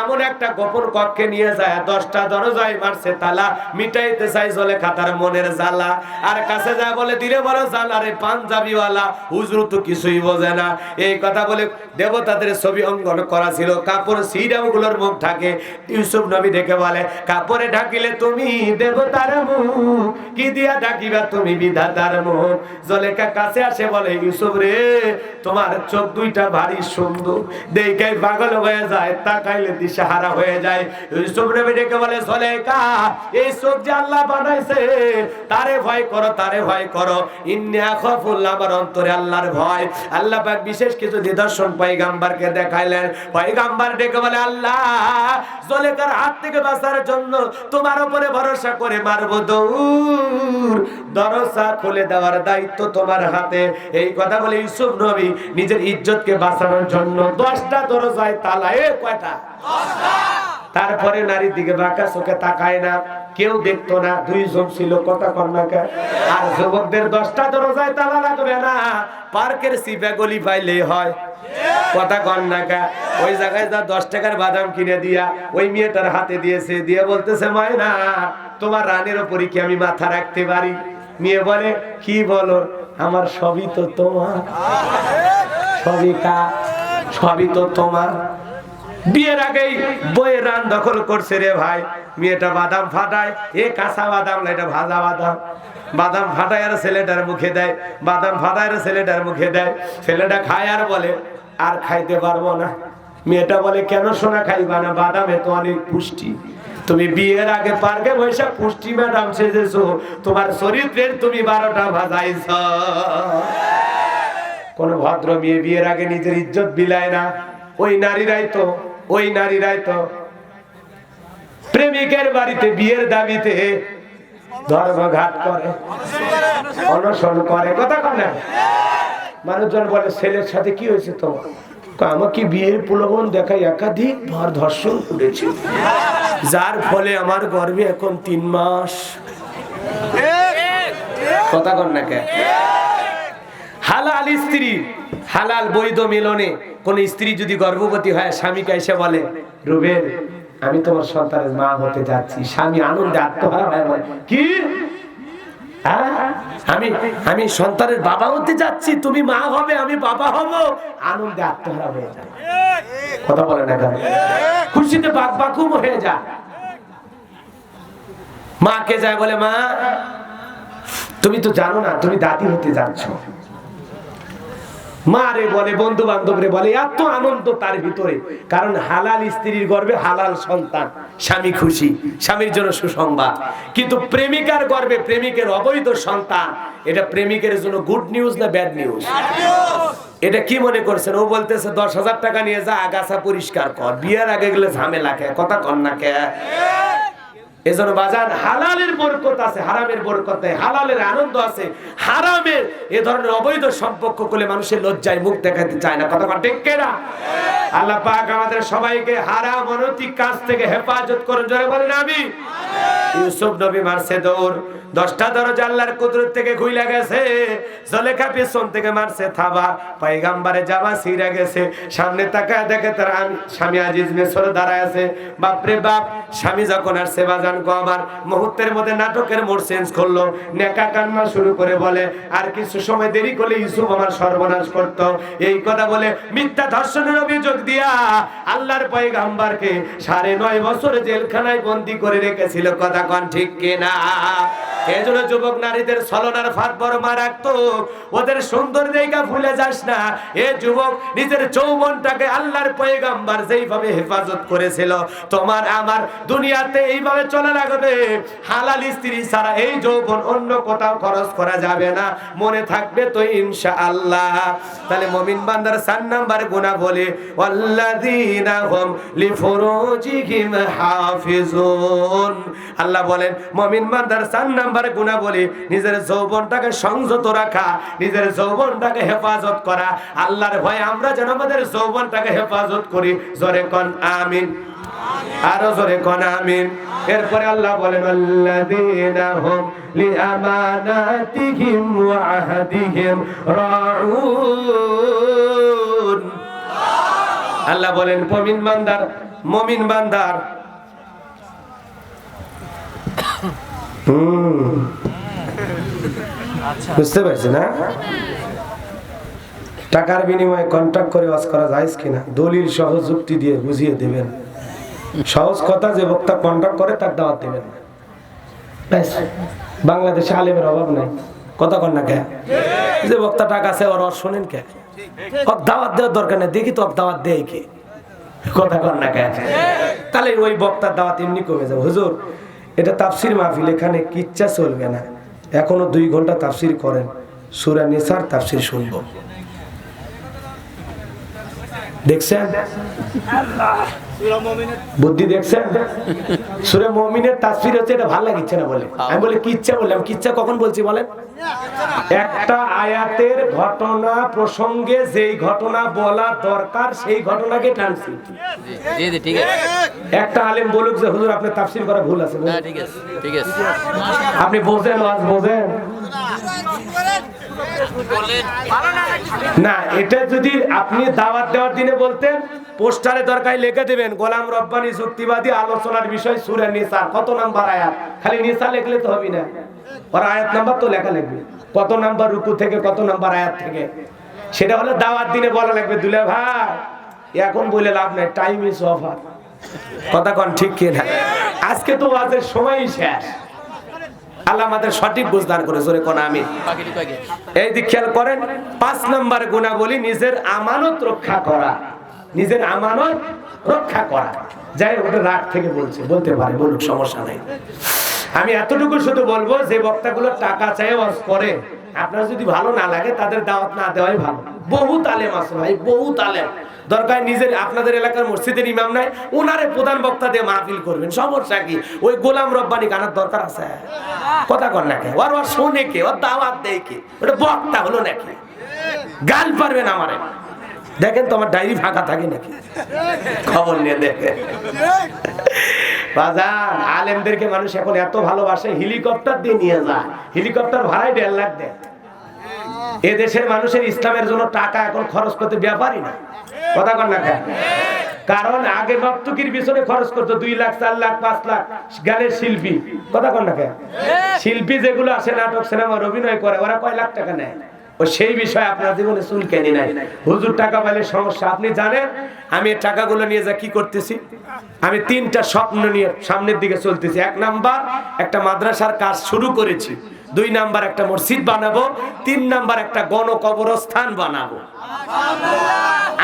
এমন একটা গোপন কক্ষে নিয়ে যায়, 10টা দরজায় মারছে তালা, মিটাইতে চাই জুলেখা তার মনের জ্বালা। আর কাছে যায় বলে, দিলে বলো জ্বালা রে পাঞ্জাবিওয়ালা, হুজুর তো কিছুই বোঝে না। এই কথা বলে দেবতাদের ছবি অঙ্কন করা ছিল, কাপড় সিরামগুলোর মুখ ঢাকে। ইউসুফ নবী ডেকে বলে, কাপড়ে ঢাকিলে তুমি দেবতার মুখ, কি দিয়া ডাকিবা তুমি বিধাতার মুখ। জুলেখা কাছে আসে বলে, ইউসুফ রে তোমার চোখ দুইটা ভারী সুন্দর, দেখাই পাগল হয়ে যায়, তাকাইলে দিশাহারা হয়ে যায়। ইউসুফ নবী ডেকে বলে, জুলেখা এই চোখ যে আল্লাহ বানাইছে, তারে ভয় করো, তারে ভয় করো। ইন্নী আখাফুল্লাহ, আমার অন্তরে আল্লাহর ভয়। আল্লাহ পাক বিশেষ কিছু নিদর্শন পয়গম্বরকে দেখাইলেন। পয়গম্বর ডেকে বলে, আল্লাহ জুলেখার হাত থেকে বাঁচার জন্য তোমার উপরে ভরসা করে মারবো দৌড়, দরজা খুলে দেওয়ার দায়িত্ব তোমার হাতে। এই কথা বলে ইউসুফ নবী নিজের ইজ্জতকে বাঁচানোর জন্য 10টা দরজায় তালা। কয়টা? 10টা। তারপরে নারীর দিকে বাঁকা চোখে তাকায় না, কেউ দেখতো না, 2 জন ছিল, কথা কন্যাকে। আর যুবকদের 10টা দরজায় তালা লাগবে না, পার্কের সিপা গলি পাইলে হয়, কথা কন্যাকা। ওই জায়গায় যা 10 টাকার বাদাম কিনে দিয়া ওই মেয়েটার হাতে দিয়েছে, দিয়ে বলতেছে, মায়না তোমার রানের উপরে কি আমি মাথা রাখতে পারি? মেয়ে বলে, কি বলো, আমার সবই তো তোমার। সবই কার? সবই তো তোমার। বিয়ের আগেই বইয়ের রান দখল করছে রে ভাই। মেয়েটা বাদাম ফাটায়, এ কাঁচা বাদাম না, এটা ভাজা বাদাম। বাদাম ফাটায় আর ছেলেটার মুখে দেয়, বাদাম ফাটায় আর ছেলেটার মুখে দেয়। ছেলেটা খায় আর বলে, আর খাইতে পারবো না। মেয়েটা বলে, কেন সোনা খাইবা না? বাদামে তো অনেক পুষ্টি। তুমি বিয়ের আগে পার্কে বৈশা পুষ্টি ম্যাডাম সেজেছো, তোমার চরিত্রের তুমি 12টা ভাজাইছ। কোন ভদ্র মেয়ে বিয়ের আগে নিজের ইজ্জত বিলায় না। ওই নারীরাই তো প্রেমিকের বাড়িতে বিয়ের দাবিতে ধর্মঘাট করে, অনশন করে, কথা কয় না। মানুষজন বলে, ছেলের সাথে কি হয়েছে তোমার? আমাকে বিয়ের প্রলোভন দেখায় একাধিক বার ধর্ষণ করেছে, যার ফলে আমার গর্ভে এখন 3 মাস। কথা কন না কে? হালাল স্ত্রী, হালাল বৈধ মিলনে কোন স্ত্রী যদি গর্ভবতী হয়, স্বামীকে এসে বলে, রুবেল আমি তোমার সন্তানের মা হতে যাচ্ছি। স্বামী আনন্দে আত্মহারা হয়ে বলে, কি? আমি সন্তানের বাবা হতে যাচ্ছি, তুমি মা হবে, আমি বাবা হব। আনন্দে আত্মহারা হয়ে যায়, কথা বলে না কেন? খুশিতে বাকবাকুম হয়ে যায়। মাকে যায় বলে, মা তুমি তো জানো না তুমি দাদি হতে যাচ্ছ। মা রে বলে, বন্ধু বান্ধব রে বলে, এত আনন্দ তার ভিতরে, কারণ হালাল স্ত্রীর গর্ভে হালাল সন্তান, স্বামী খুশি, স্বামীর জন্য সুসংবাদ। কিন্তু প্রেমিকার গর্ভে প্রেমিকের অবৈধ সন্তান, এটা প্রেমিকের জন্য গুড নিউজ না ব্যাড নিউজ? এটা কি মনে করছেন? ও বলতেছে 10,000 টাকা নিয়ে যা আগাছা পরিষ্কার কর, বিয়ের আগে গেলে ঝামেলা কে, কথা কন না কে? এজন্য বাজান, হালালের বরকত আছে, হারামের বরকত নেই। হালালের আনন্দ আছে, হারামের এ ধরনের অবৈধ সম্পর্ক করলে মানুষের লজ্জায় মুখ দেখাতে চায় না, কথা ঠিক কিনা? আল্লাহ পাক আমাদের সবাইকে হারাম অনৈতিক কাজ থেকে হেফাজত করুন, জোরে বলেন আমিন। ইউসুফ নবী মারছে দৌড়, 10টা দরজা আল্লাহর কুদরত থেকে খুইলা গেছে। জুলেখা পেছন থেকে মারছে থাবা, পয়গম্বরের জামা ছিঁড়ে গেছে। সামনে তাকায় দেখে তার স্বামী আজিজ মিশরে দাঁড়ায় আছে। বাপরে বাপ, স্বামী যখন আসছে বাজান গো আমার, মুহূর্তের মধ্যে নাটকের মোড় চেঞ্জ করলো। নেকা কান্না শুরু করে বলে, আর কিছু সময় দেরি করলে ইউসুফ আমার সর্বনাশ করত। এই কথা বলে মিথ্যা ধর্ষণের অভিযোগ দিয়া আল্লাহর পয়গম্বরকে 9.5 বছর জেলখানায় বন্দী করে রেখেছিল, কথা কন ঠিক কিনা? এজন্য যুবক নারীদের ছলনার ফাঁদ বড় মারাত্মক, ওদের সুন্দর জায়গা ভুলে যাস না। এ যুবক, নিজের যৌবনটাকে আল্লাহর পয়গম্বর যেইভাবে হেফাজত করেছিল, তোমার আমার দুনিয়াতে এইভাবে চলে লাগবে। হালাল স্ত্রী ছাড়া এই যৌবন অন্য কোথাও খরচ করা যাবে না, মনে থাকবে তো ইনশাআল্লাহ। তাহলে মুমিন বান্দার 4 নাম্বার গুনাহ বলে ওয়াল্লাযীনা হুম লিফুরুজিহিম হাফিজুন। আল্লাহ বলেন মুমিন বান্দার 4 নাম্বার গুনাহ বলে নিজের যৌবনটাকে সংযত রাখা, নিজের যৌবনটাকে হেফাজত করা। আল্লাহর ভয়ে আমরা যেন আমাদের যৌবনটাকে হেফাজত করি। জোরে কোন আমিন, আরো জোরে কোন আমিন। এরপরে আল্লাহ বলেন আল্লাযীনা হুম লিআমানাতিহিম ওয়া আহদিহিম রাউন। আল্লাহ বলেন মুমিন বান্দার বুঝতে পারছি না, টাকার বিনিময়ে কন্ট্রাক্ট করে ওয়াজ করা যায় কিনা দলিল সহ যুক্তি দিয়ে বুঝিয়ে দেবেন। সহজ কথা, যে বক্তা কন্ট্রাক্ট করে তার দাওয়াত দেবেন। বাংলাদেশে আলেমের অভাব নাই, কথা কন না কে? যে বক্তা টাকা আছে ওর শোনেন কে? দাওয়াত দেওয়ার দরকার নেই, দেখি তো দাওয়াত দেয় কি, কথা কন না কে? তাহলে ওই বক্তার দাওয়াত এমনি কমে যাবে। হুজুর, এটা তাফসির মাহফিল, এখানে কিচ্ছা চলবে না, এখনো 2 ঘন্টা তাফসির করেন, সূরা নিসার তাফসির শুনবো। দেখছেন বুদ্ধি, দেখছেন? সূরা মুমিনের তাফসীর হচ্ছে, এটা ভালো লাগছে না বলে আমি বলে কিচ্ছা বললাম। কিচ্ছা কখন বলছি বলেন? একটা আয়াতের ঘটনা প্রসঙ্গে যেই ঘটনা বলা দরকার সেই ঘটনাকে টানছি। জি জি, ঠিক আছে। একটা আলেম বলুক যে হুজুর আপনার তাফসীর করা ভুল আছে, না ঠিক আছে, ঠিক আছে। আপনি বোঝেন, ওয়াজ বোঝেন না। এটা যদি আপনি দাওয়াত দেওয়ার দিনে বলতেন, পোস্টারে দরকার লিখে দেবেন গোলাম রব্বানি যুক্তিবাদী আলোচনার বিষয় সূরা নিসা, কত নাম্বার আয়াত, খালি নিসা লিখলে তো হবে না, আর আয়াত নাম্বার তো লেখা লাগবে, কত নাম্বার রুকু থেকে কত নাম্বার আয়াত থেকে, সেটা হলো দাওয়াত দিনে বলা লাগবে। দুলা ভাই এখন বলে লাভ নাই, টাইম ইজ ওভার, কথা কোন ঠিক কি না? আজকে তো ওয়াজের সময়ই শেষ। আল্লাহ আমাদের সঠিক বুঝদান করে, জোরে কোন আমিন। এই দিক খেয়াল করেন, 5 নাম্বার গুনাহ বলি নিজের আমানত রক্ষা করা, নিজের আমানত রক্ষা করা। যাই ওটা রাগ থেকে বলছে, বলতে পারে, বলুক, সমস্যা নাই। আমি এতটুকু শুধু বলবো, যে বক্তাগুলো টাকা চাই ওয়াজ করে, আপনার যদি ভালো না লাগে তাদের দাওয়াত না দেওয়াই ভালো। বহুত আলেম আছে ভাই, বহুত আলেম, দরকার নিজের আপনাদের এলাকার মসজিদের ইমাম নাই, ওনারে প্রধান বক্তা দিয়ে মাহফিল করবেন, সমস্যা কি? ওই গোলাম রব্বানি গানার দরকার আছে, কথা কর না কে? ওর শোনে কে? ওর দাওয়াত দেয় কে? ওটা বক্তা হলো নাকি? গাল পারবেন আমারে? দেখেন তো আমার ডায়েরি ফাঁকা থাকে নাকি, খবর নিয়ে দেখেন। বাজান আলেমদেরকে মানুষ এখন এত ভালোবাসে, হেলিকপ্টার দিয়ে নিয়ে যায়, হেলিকপ্টার ভাড়ায় 1.5 লাখ দেয়। এ দেশের মানুষের ইসলামের জন্য টাকা এখন খরচ করতে ব্যাপারই না, কথা কর না কেন? কারণ আগে নর্তকীর পিছনে খরচ করতো 2 লাখ 4 লাখ 5 লাখ, গানের শিল্পী, কথা কর না কেন? শিল্পী যেগুলো আসে নাটক সিনেমার অভিনয় করে, ওরা কয় লাখ টাকা নেয়, ও সেই বিষয়ে আপনার জীবনে চুলকানি নাই। হুজুর টাকা পাইলে সমস্যা। আপনি জানেন আমি এই টাকাগুলো নিয়ে যা কি করতেছি? আমি 3টা স্বপ্ন নিয়ে সামনের দিকে চলতেছি। 1 নাম্বার, একটা মাদ্রাসার কাজ শুরু করেছি। 2 নাম্বার, একটা মসজিদ বানাবো। 3 নাম্বার, একটা গণকবরস্থান বানাবো।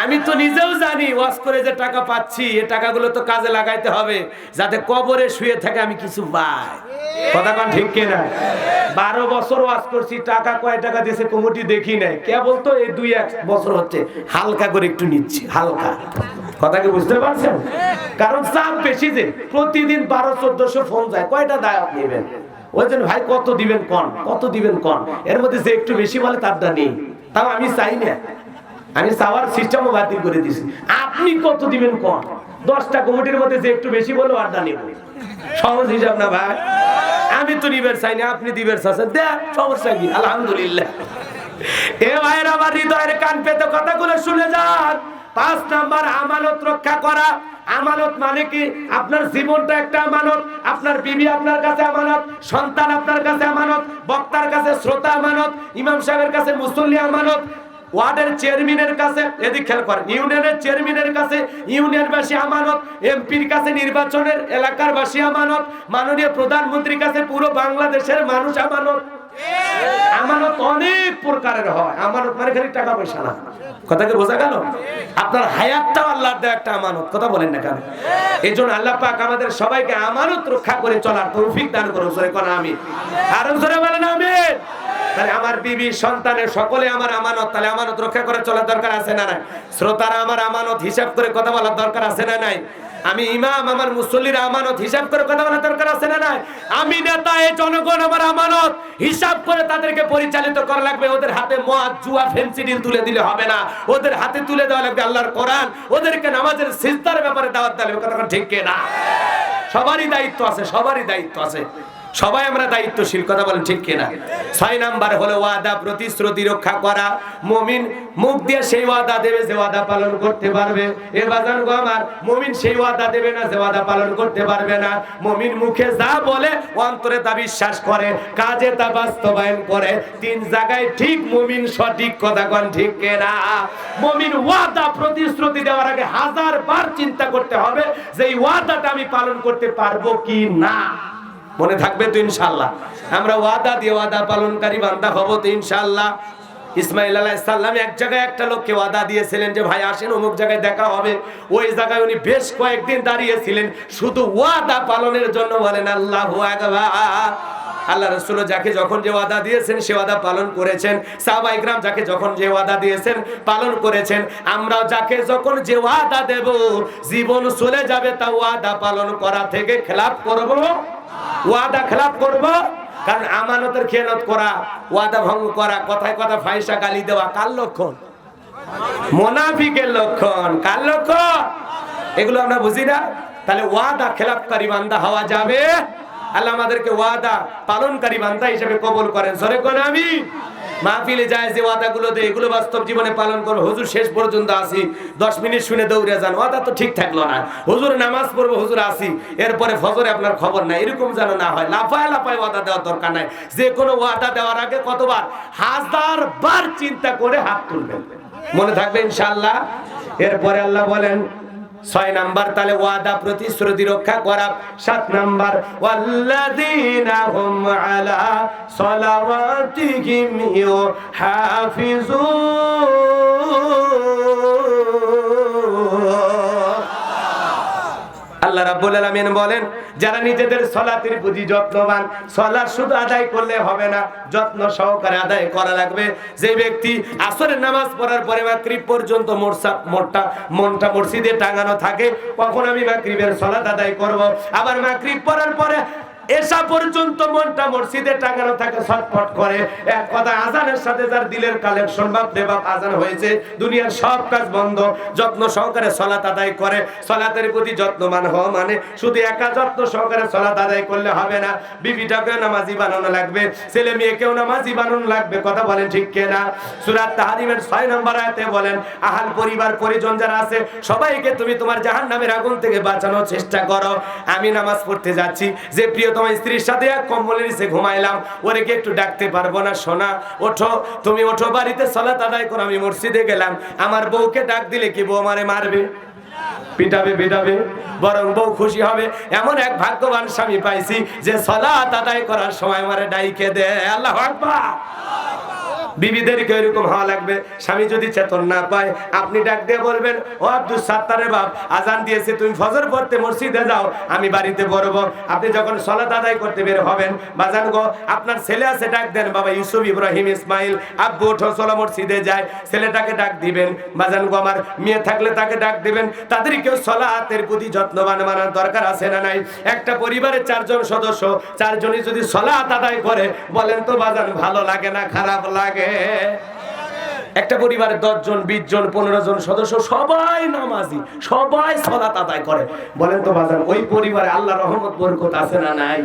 আমি তো নিজেও জানি ওয়াজ করে যে টাকা পাচ্ছি, এই টাকাগুলো তো কাজে লাগাইতে হবে, যাতে কবরে শুয়ে থাকে আমি কিছু পাই, কথা কোন ঠিক কিনা? 12 বছর ওয়াজ করছি, টাকা কয় টাকা দিয়েছে কমিটি দেখি নাই, কে বলতো? এই 2-1 বছর হচ্ছে হালকা করে একটু নিচ্ছি, হালকা, কথা কি বুঝতে পারছেন? কারণ চাপ বেশি, যে প্রতিদিন 1200-1400 ফোন যায়, কয়টা দাওয়াত নেবেন? ওই জন্য ভাই কত দিবেন কোন, কত দিবেন কোন, এর মধ্যে যে একটু বেশি বলে তারটা নেই। তাও আমি চাই না, আমি চাওয়ার সিস্টেমও বাতিল করে দিছি। আপনি কত দিবেন কোন, 10টা কমিটির মধ্যে যে একটু বেশি বলে আড্ডা নেব, সহজ হিসাব না ভাই? আমি তো নিবেন চাই না, আপনি দিবেন চাচ্ছেন, দেখ সমস্যা কি? আলহামদুলিল্লাহ। এ ভাইয়ের আমার হৃদয়ের কান পেতে কথাগুলো শুনে যান। 5 নাম্বার, আমানত রক্ষা করা। আমানত মানে কি? আপনার জীবনটা একটা আমানত, আপনার বিবি আপনার কাছে আমানত, সন্তান আপনার কাছে আমানত, বক্তার কাছে শ্রোতা আমানত, ইমাম সাহেবের কাছে মুসল্লি আমানত, ওয়ার্ডের চেয়ারম্যানের কাছে, এদিক খেয়াল করেন, ইউনিয়নের চেয়ারম্যানের কাছে ইউনিয়নবাসী আমানত, এমপির কাছে নির্বাচনের এলাকার বাসী আমানত, মাননীয় প্রধানমন্ত্রীর কাছে পুরো বাংলাদেশের মানুষ আমানত। আমানত অনেক প্রকারের হয়। আমানত মানে খালি টাকা পয়সা না, কথা কি বোঝা গেল? আপনার হায়াতটাও আল্লাহর দেওয়া একটা আমানত, কথা বলেন না কেন? এই জন্য আল্লাহ পাক আমাদের সবাইকে আমানত রক্ষা করে চলার তৌফিক দান করুন। জোরে কোন আমিন, আরো জোরে বলেন আমিন। তাহলে আমার বিবি সন্তানের সকলে আমার আমানত, তাহলে আমানত রক্ষা করে চলার দরকার আছে না নাই? শ্রোতারা আমার আমানত হিসাব করে কথা বলার দরকার আছে না নাই? আমি ইমাম, আমার মুসল্লিরা আমানত হিসাব করে কথা বলার দরকার আছে না নাই? আমি নেতা, এই জনগণ আমার আমানত হিসাব করে তাদেরকে পরিচালিত করা লাগবে। ওদের হাতে মদ, জুয়া, ফেন্সিডিল তুলে দিলে হবে না, ওদের হাতে তুলে দেওয়া লাগবে আল্লাহর কোরআন। ওদেরকে নামাজের সিজদার ব্যাপারে দাওয়াত দিতে হবে, কথা ঠিক কি না? সবারই দায়িত্ব আছে, সবারই দায়িত্ব আছে, সবাই আমরা দায়িত্বশীল, কথা বলেন ঠিক কিনা? 6 নাম্বার হলো ওয়াদা প্রতিশ্রুতি রক্ষা করা। মুমিন মুখ দিয়ে সেই ওয়াদা দেবে যে ওয়াদা পালন করতে পারবে। এ বাজান গো আমার, মুমিন সেই ওয়াদা দেবে না যে ওয়াদা পালন করতে পারবে না। মুমিন মুখে যা বলে অন্তরে তা বিশ্বাস করে, কাজে তা বাস্তবায়ন করে। 3 জায়গায় ঠিক মুমিন সঠিক, কথা কোন ঠিক কিনা? মুমিন ওয়াদা প্রতিশ্রুতি দেওয়ার আগে 1000 বার চিন্তা করতে হবে যে এই ওয়াদাটা আমি পালন করতে পারবো কি না। মনে থাকবে তো ইনশাআল্লাহ? আমরা ওয়াদা দিয়ে ওয়াদা পালনকারী বান্দা হব তো ইনশাআল্লাহ। ইসমাইল আলাইহিস সালাম এক জায়গায় একটা লোককে ওয়াদা দিয়েছিলেন যে ভাই আসেন অমুক জায়গায় দেখা হবে। ওই জায়গায় উনি বেশ কয়েকদিন দাঁড়িয়েছিলেন শুধু ওয়াদা পালনের জন্য। বলেন আল্লাহু আকবার। আল্লাহ রাসূল যাকে যখন যে ওয়াদা দিয়েছেন সে ওয়াদা পালন করেছেন। সাহাবা ইকরাম যাকে যখন যে ওয়াদা দিয়েছেন পালন করেছেন। আমরাও যাকে যখন যে ওয়াদা দেব জীবন চলে যাবে তা ওয়াদা পালন করা থেকে খেলাপ করব, ওয়াদা খেলাপ করব। কারণ আমানতের খেয়ানত করা, ওয়াদা ভঙ্গ করা, কথায় কথা ফাহিশা গালি দেওয়া কার লক্ষণ? মুনাফিকের লক্ষণ। কার লক্ষণ? এগুলো আমরা বুঝি না। তাহলে ওয়াদা খেলাপকারী বান্দা হওয়া যাবে। আল্লাহ আমাদেরকে ওয়াদা পালনকারী বান্দা হিসেবে কবুল করেন। জোরে কোন আমিন। মাহফিলে যায় যে ওয়াদাগুলো দেয় এগুলো বাস্তব জীবনে পালন করো। হুজুর শেষ পর্যন্ত আসি, 10 মিনিট শুনে দৌড়ে যান, ওয়াদা তো ঠিক থাকলো না। হুজুর নামাজ পড়বো, হুজুর আসি, এরপরে ফজরে আপনার খবর নাই, এরকম যেন না হয়। লাফায় লাফায় ওয়াদা দেওয়ার দরকার নাই। যে কোনো ওয়াদা দেওয়ার আগে কতবার 1000 বার চিন্তা করে হাত তুলবেন। মনে থাকবে ইনশাআল্লাহ। এরপরে আল্লাহ বলেন 6 নাম্বার, তাহলে ওয়াদা প্রতিশ্রুতি রক্ষা করা। 7 নাম্বার, ওয়াল্লাযীনা হুম আলা সালাওয়াতিহিম ইউহাফিজুন। আল্লাহ রাব্বুল আলামিন বলেন যারা নিজেদের সালাতের প্রতি যত্নবান, সালাত শুধু আদায় করলে হবে না, যত্ন সহকারে আদায় করা লাগবে। যে ব্যক্তি আসরের নামাজ পড়ার পরে মাগরিব পর্যন্ত মনটা মসজিদে টাঙানো থাকে, কখন আমি মাগরিবের সালাত আদায় করব, আবার মাগরিব পড়ার পরে এসা পর্যন্ত মনটা মসজিদে টাঙানো থাকে, ছটফট করে। এক কথা, আজানের সাথে যার দিলের কালেকশন, বাপ রে বাপ আজান হয়েছে, দুনিয়ার সব কাজ বন্ধ, যত্ন সহকারে সালাত আদায় করে। সালাতের প্রতি যত্নবান হওয়া মানে শুধু একা যত্ন সহকারে সালাত আদায় করলে হবে না, বিবিটাকে নামাজি বানানো লাগবে, ছেলে মেয়েকেও নামাজি বানানো লাগবে। কথা বলেন ঠিক কিনা? সূরা তাহরিমের 6 নম্বর আয়াতে বলেন আহাল পরিবার পরিজন যারা আছে সবাইকে তুমি তোমার জাহান্নামের আগুন থেকে বাঁচানোর চেষ্টা করো। আমি নামাজ পড়তে যাচ্ছি, যে প্রিয় তোমার স্ত্রীর সাথে এক কম্বলের নিচে ঘুমাইলাম, ওরে কি একটু ডাকতে পারবো না? সোনা ওঠো, তুমি ওঠো, বাড়িতে সালাত আদায় করো। আমি মসজিদে গেলাম, আমার বউকে ডাক দিলে কি বউ আমারে মারবে, পিটাবে, বেটাবে? বরং বউ খুশি হবে। এমন এক ভাগ্যবান স্বামী পাইছি যে সালাত আদায় করার সময় আমারে ডাইকে দেয়। আল্লাহু আকবার। বিবিদেরকে এরকম হওয়া লাগবে। স্বামী যদি চেতন না পায়, আপনি ডাক দিয়ে বলবেন, ও আব্দুল সাত্তারের বাপ, আজান দিয়েছে, তুমি ফজর পড়তে মসজিদে যাও, আমি বাড়িতে পড়বো। আপনি যখন সালাত আদায় করতে বের হবেন, বাজান গো, আপনার ছেলে আছে, ডাক দেন, বাবা ইউসুফ, ইব্রাহিম, ইসমাইল, আব্বু ওঠো, চলো মসজিদে যায়। ছেলেটাকে ডাক দিবেন। বাজান গো আমার, মেয়ে থাকলে তাকে ডাক দিবেন। তাদেরকেও সালাতের প্রতি যত্নবান মানার দরকার আছে না নাই? একটা পরিবারের 4 জন সদস্য, 4 জনই যদি সালাত আদায় করে, বলেন তো বাজান ভালো লাগে না খারাপ লাগে? একটা পরিবারে 10 জন, 20 জন, 15 জন সদস্য সবাই নামাজি, সবাই সালাত আদায় করে, বলেন তো বাজান ওই পরিবারে আল্লাহর রহমত বরকত আছে না নাই?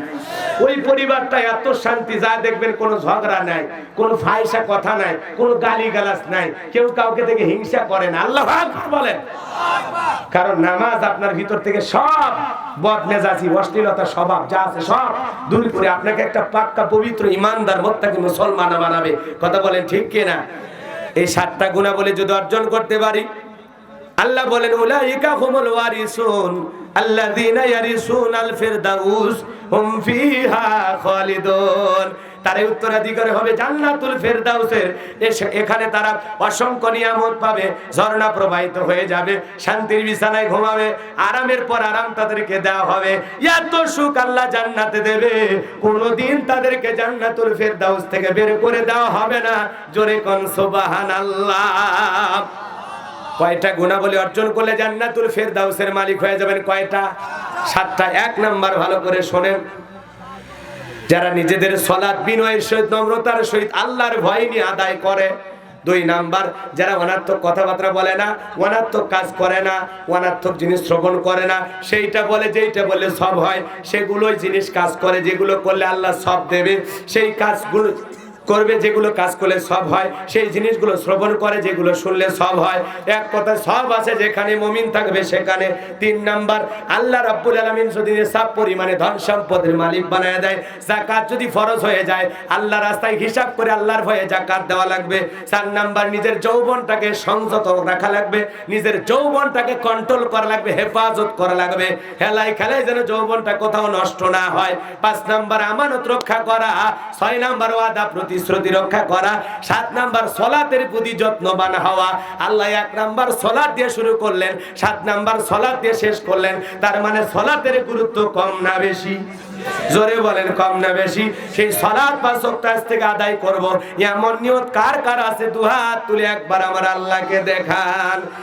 ওই পরিবারটা এত শান্তি, যা দেখবেন কোনো ঝগড়া নাই, কোনো ফাহিশা কথা নাই, কোনো গালিগালাজ নাই, কেউ কাউকে থেকে হিংসা করে না। আল্লাহু আকবার বলেন। কারণ নামাজ আপনার ভিতর থেকে সব বদমেজাজি, অশ্লীলতা, স্বভাব যা আছে সব দূর করে আপনাকে একটা পাক্কা পবিত্র ইমানদার মুত্তাকি মুসলমান বানাবে। কথা বলেন ঠিক কিনা? এই 7টা গুণাবলী যদি অর্জন করতে পারি, আল্লাহ বলেন উলাইকা হুমুল ওয়ারিসুন আল্লাযীনা ইয়ারিসুনাল ফিরদাউস হুম ফিহা খালিদুন। তার উত্তরাধিকারী হবে জান্নাতুল ফেরদাউসের। এখানে তারা অসংখ্য নিয়ামত পাবে, ঝর্ণা প্রবাহিত হয়ে যাবে, শান্তির বিছানায় ঘুমাবে, আরামের পর আরাম তাদেরকে দেওয়া হবে। এত সুখ আল্লাহ জান্নাতে দেবে, কোনোদিন তাদেরকে জান্নাতুল ফেরদাউস থেকে বের করে দেওয়া হবে না। জোরে কোন সুবহানাল্লাহ। কয়টা গুণাবলী অর্জন করলে জান্নাতুল ফেরদাউসের মালিক হয়ে যাবেন? কয়টা? 7টা। 1 নাম্বার, ভালো করে শোনেন, যারা নিজেদের সালাত বিনয়ের সহিত নম্রতার সহিত আল্লাহর ভয় নিয়ে আদায় করে। 2 নাম্বার, যারা অনার্থক কথাবার্তা বলে না, অনার্থক কাজ করে না, অনার্থক জিনিস শ্রবণ করে না, সেইটা বলে যেইটা বলে সব হয় সেগুলোই জিনিস কাজ করে, যেগুলো করলে আল্লাহ সব দেবে সেই কাজগুলো করবে, যেগুলো কাজ করলে সব হয় সেই জিনিসগুলো শ্রবণ করে, যেগুলো শুনলে সব হয়। এক কথা সব আছে যেখানে মুমিন থাকবে সেখানে। 3 নাম্বার, আল্লাহ রাব্বুল আলামিন যদি নিসাব পরিমাণে ধন সম্পদের মালিক বানায় দেয়, যাকাত যদি ফরজ হয়ে যায়, আল্লাহ রাস্তায় হিসাব করে আল্লাহর ভয়ে যাকাত দেওয়া লাগবে। 4 নাম্বার, নিজের যৌবনটাকে সংযত রাখা লাগবে, নিজের যৌবনটাকে কন্ট্রোল করা লাগবে, হেফাজত করা লাগবে, হেলায় খেলায় যেন যৌবনটা কোথাও নষ্ট না হয়। 5 নাম্বার, আমানত রক্ষা করা। 6 নাম্বার, ওয়াদা প্রতিশ্রুতি রক্ষা করা। 7 নাম্বার, সালাতের প্রতি যত্নবান হওয়া। আল্লাহ 1 নাম্বার সালাত দিয়ে শুরু করলেন, 7 নাম্বার সালাত দিয়ে শেষ করলেন। তার মানে সালাতের গুরুত্ব কম না বেশি? জোরে বলেন, কম না বেশি? সেই সালাত 5 ওয়াক্ত আজ থেকে আদায় করব, এমন নিয়ত কার কার আছে? দুহাত তুলে একবার আমার আল্লাহকে দেখান।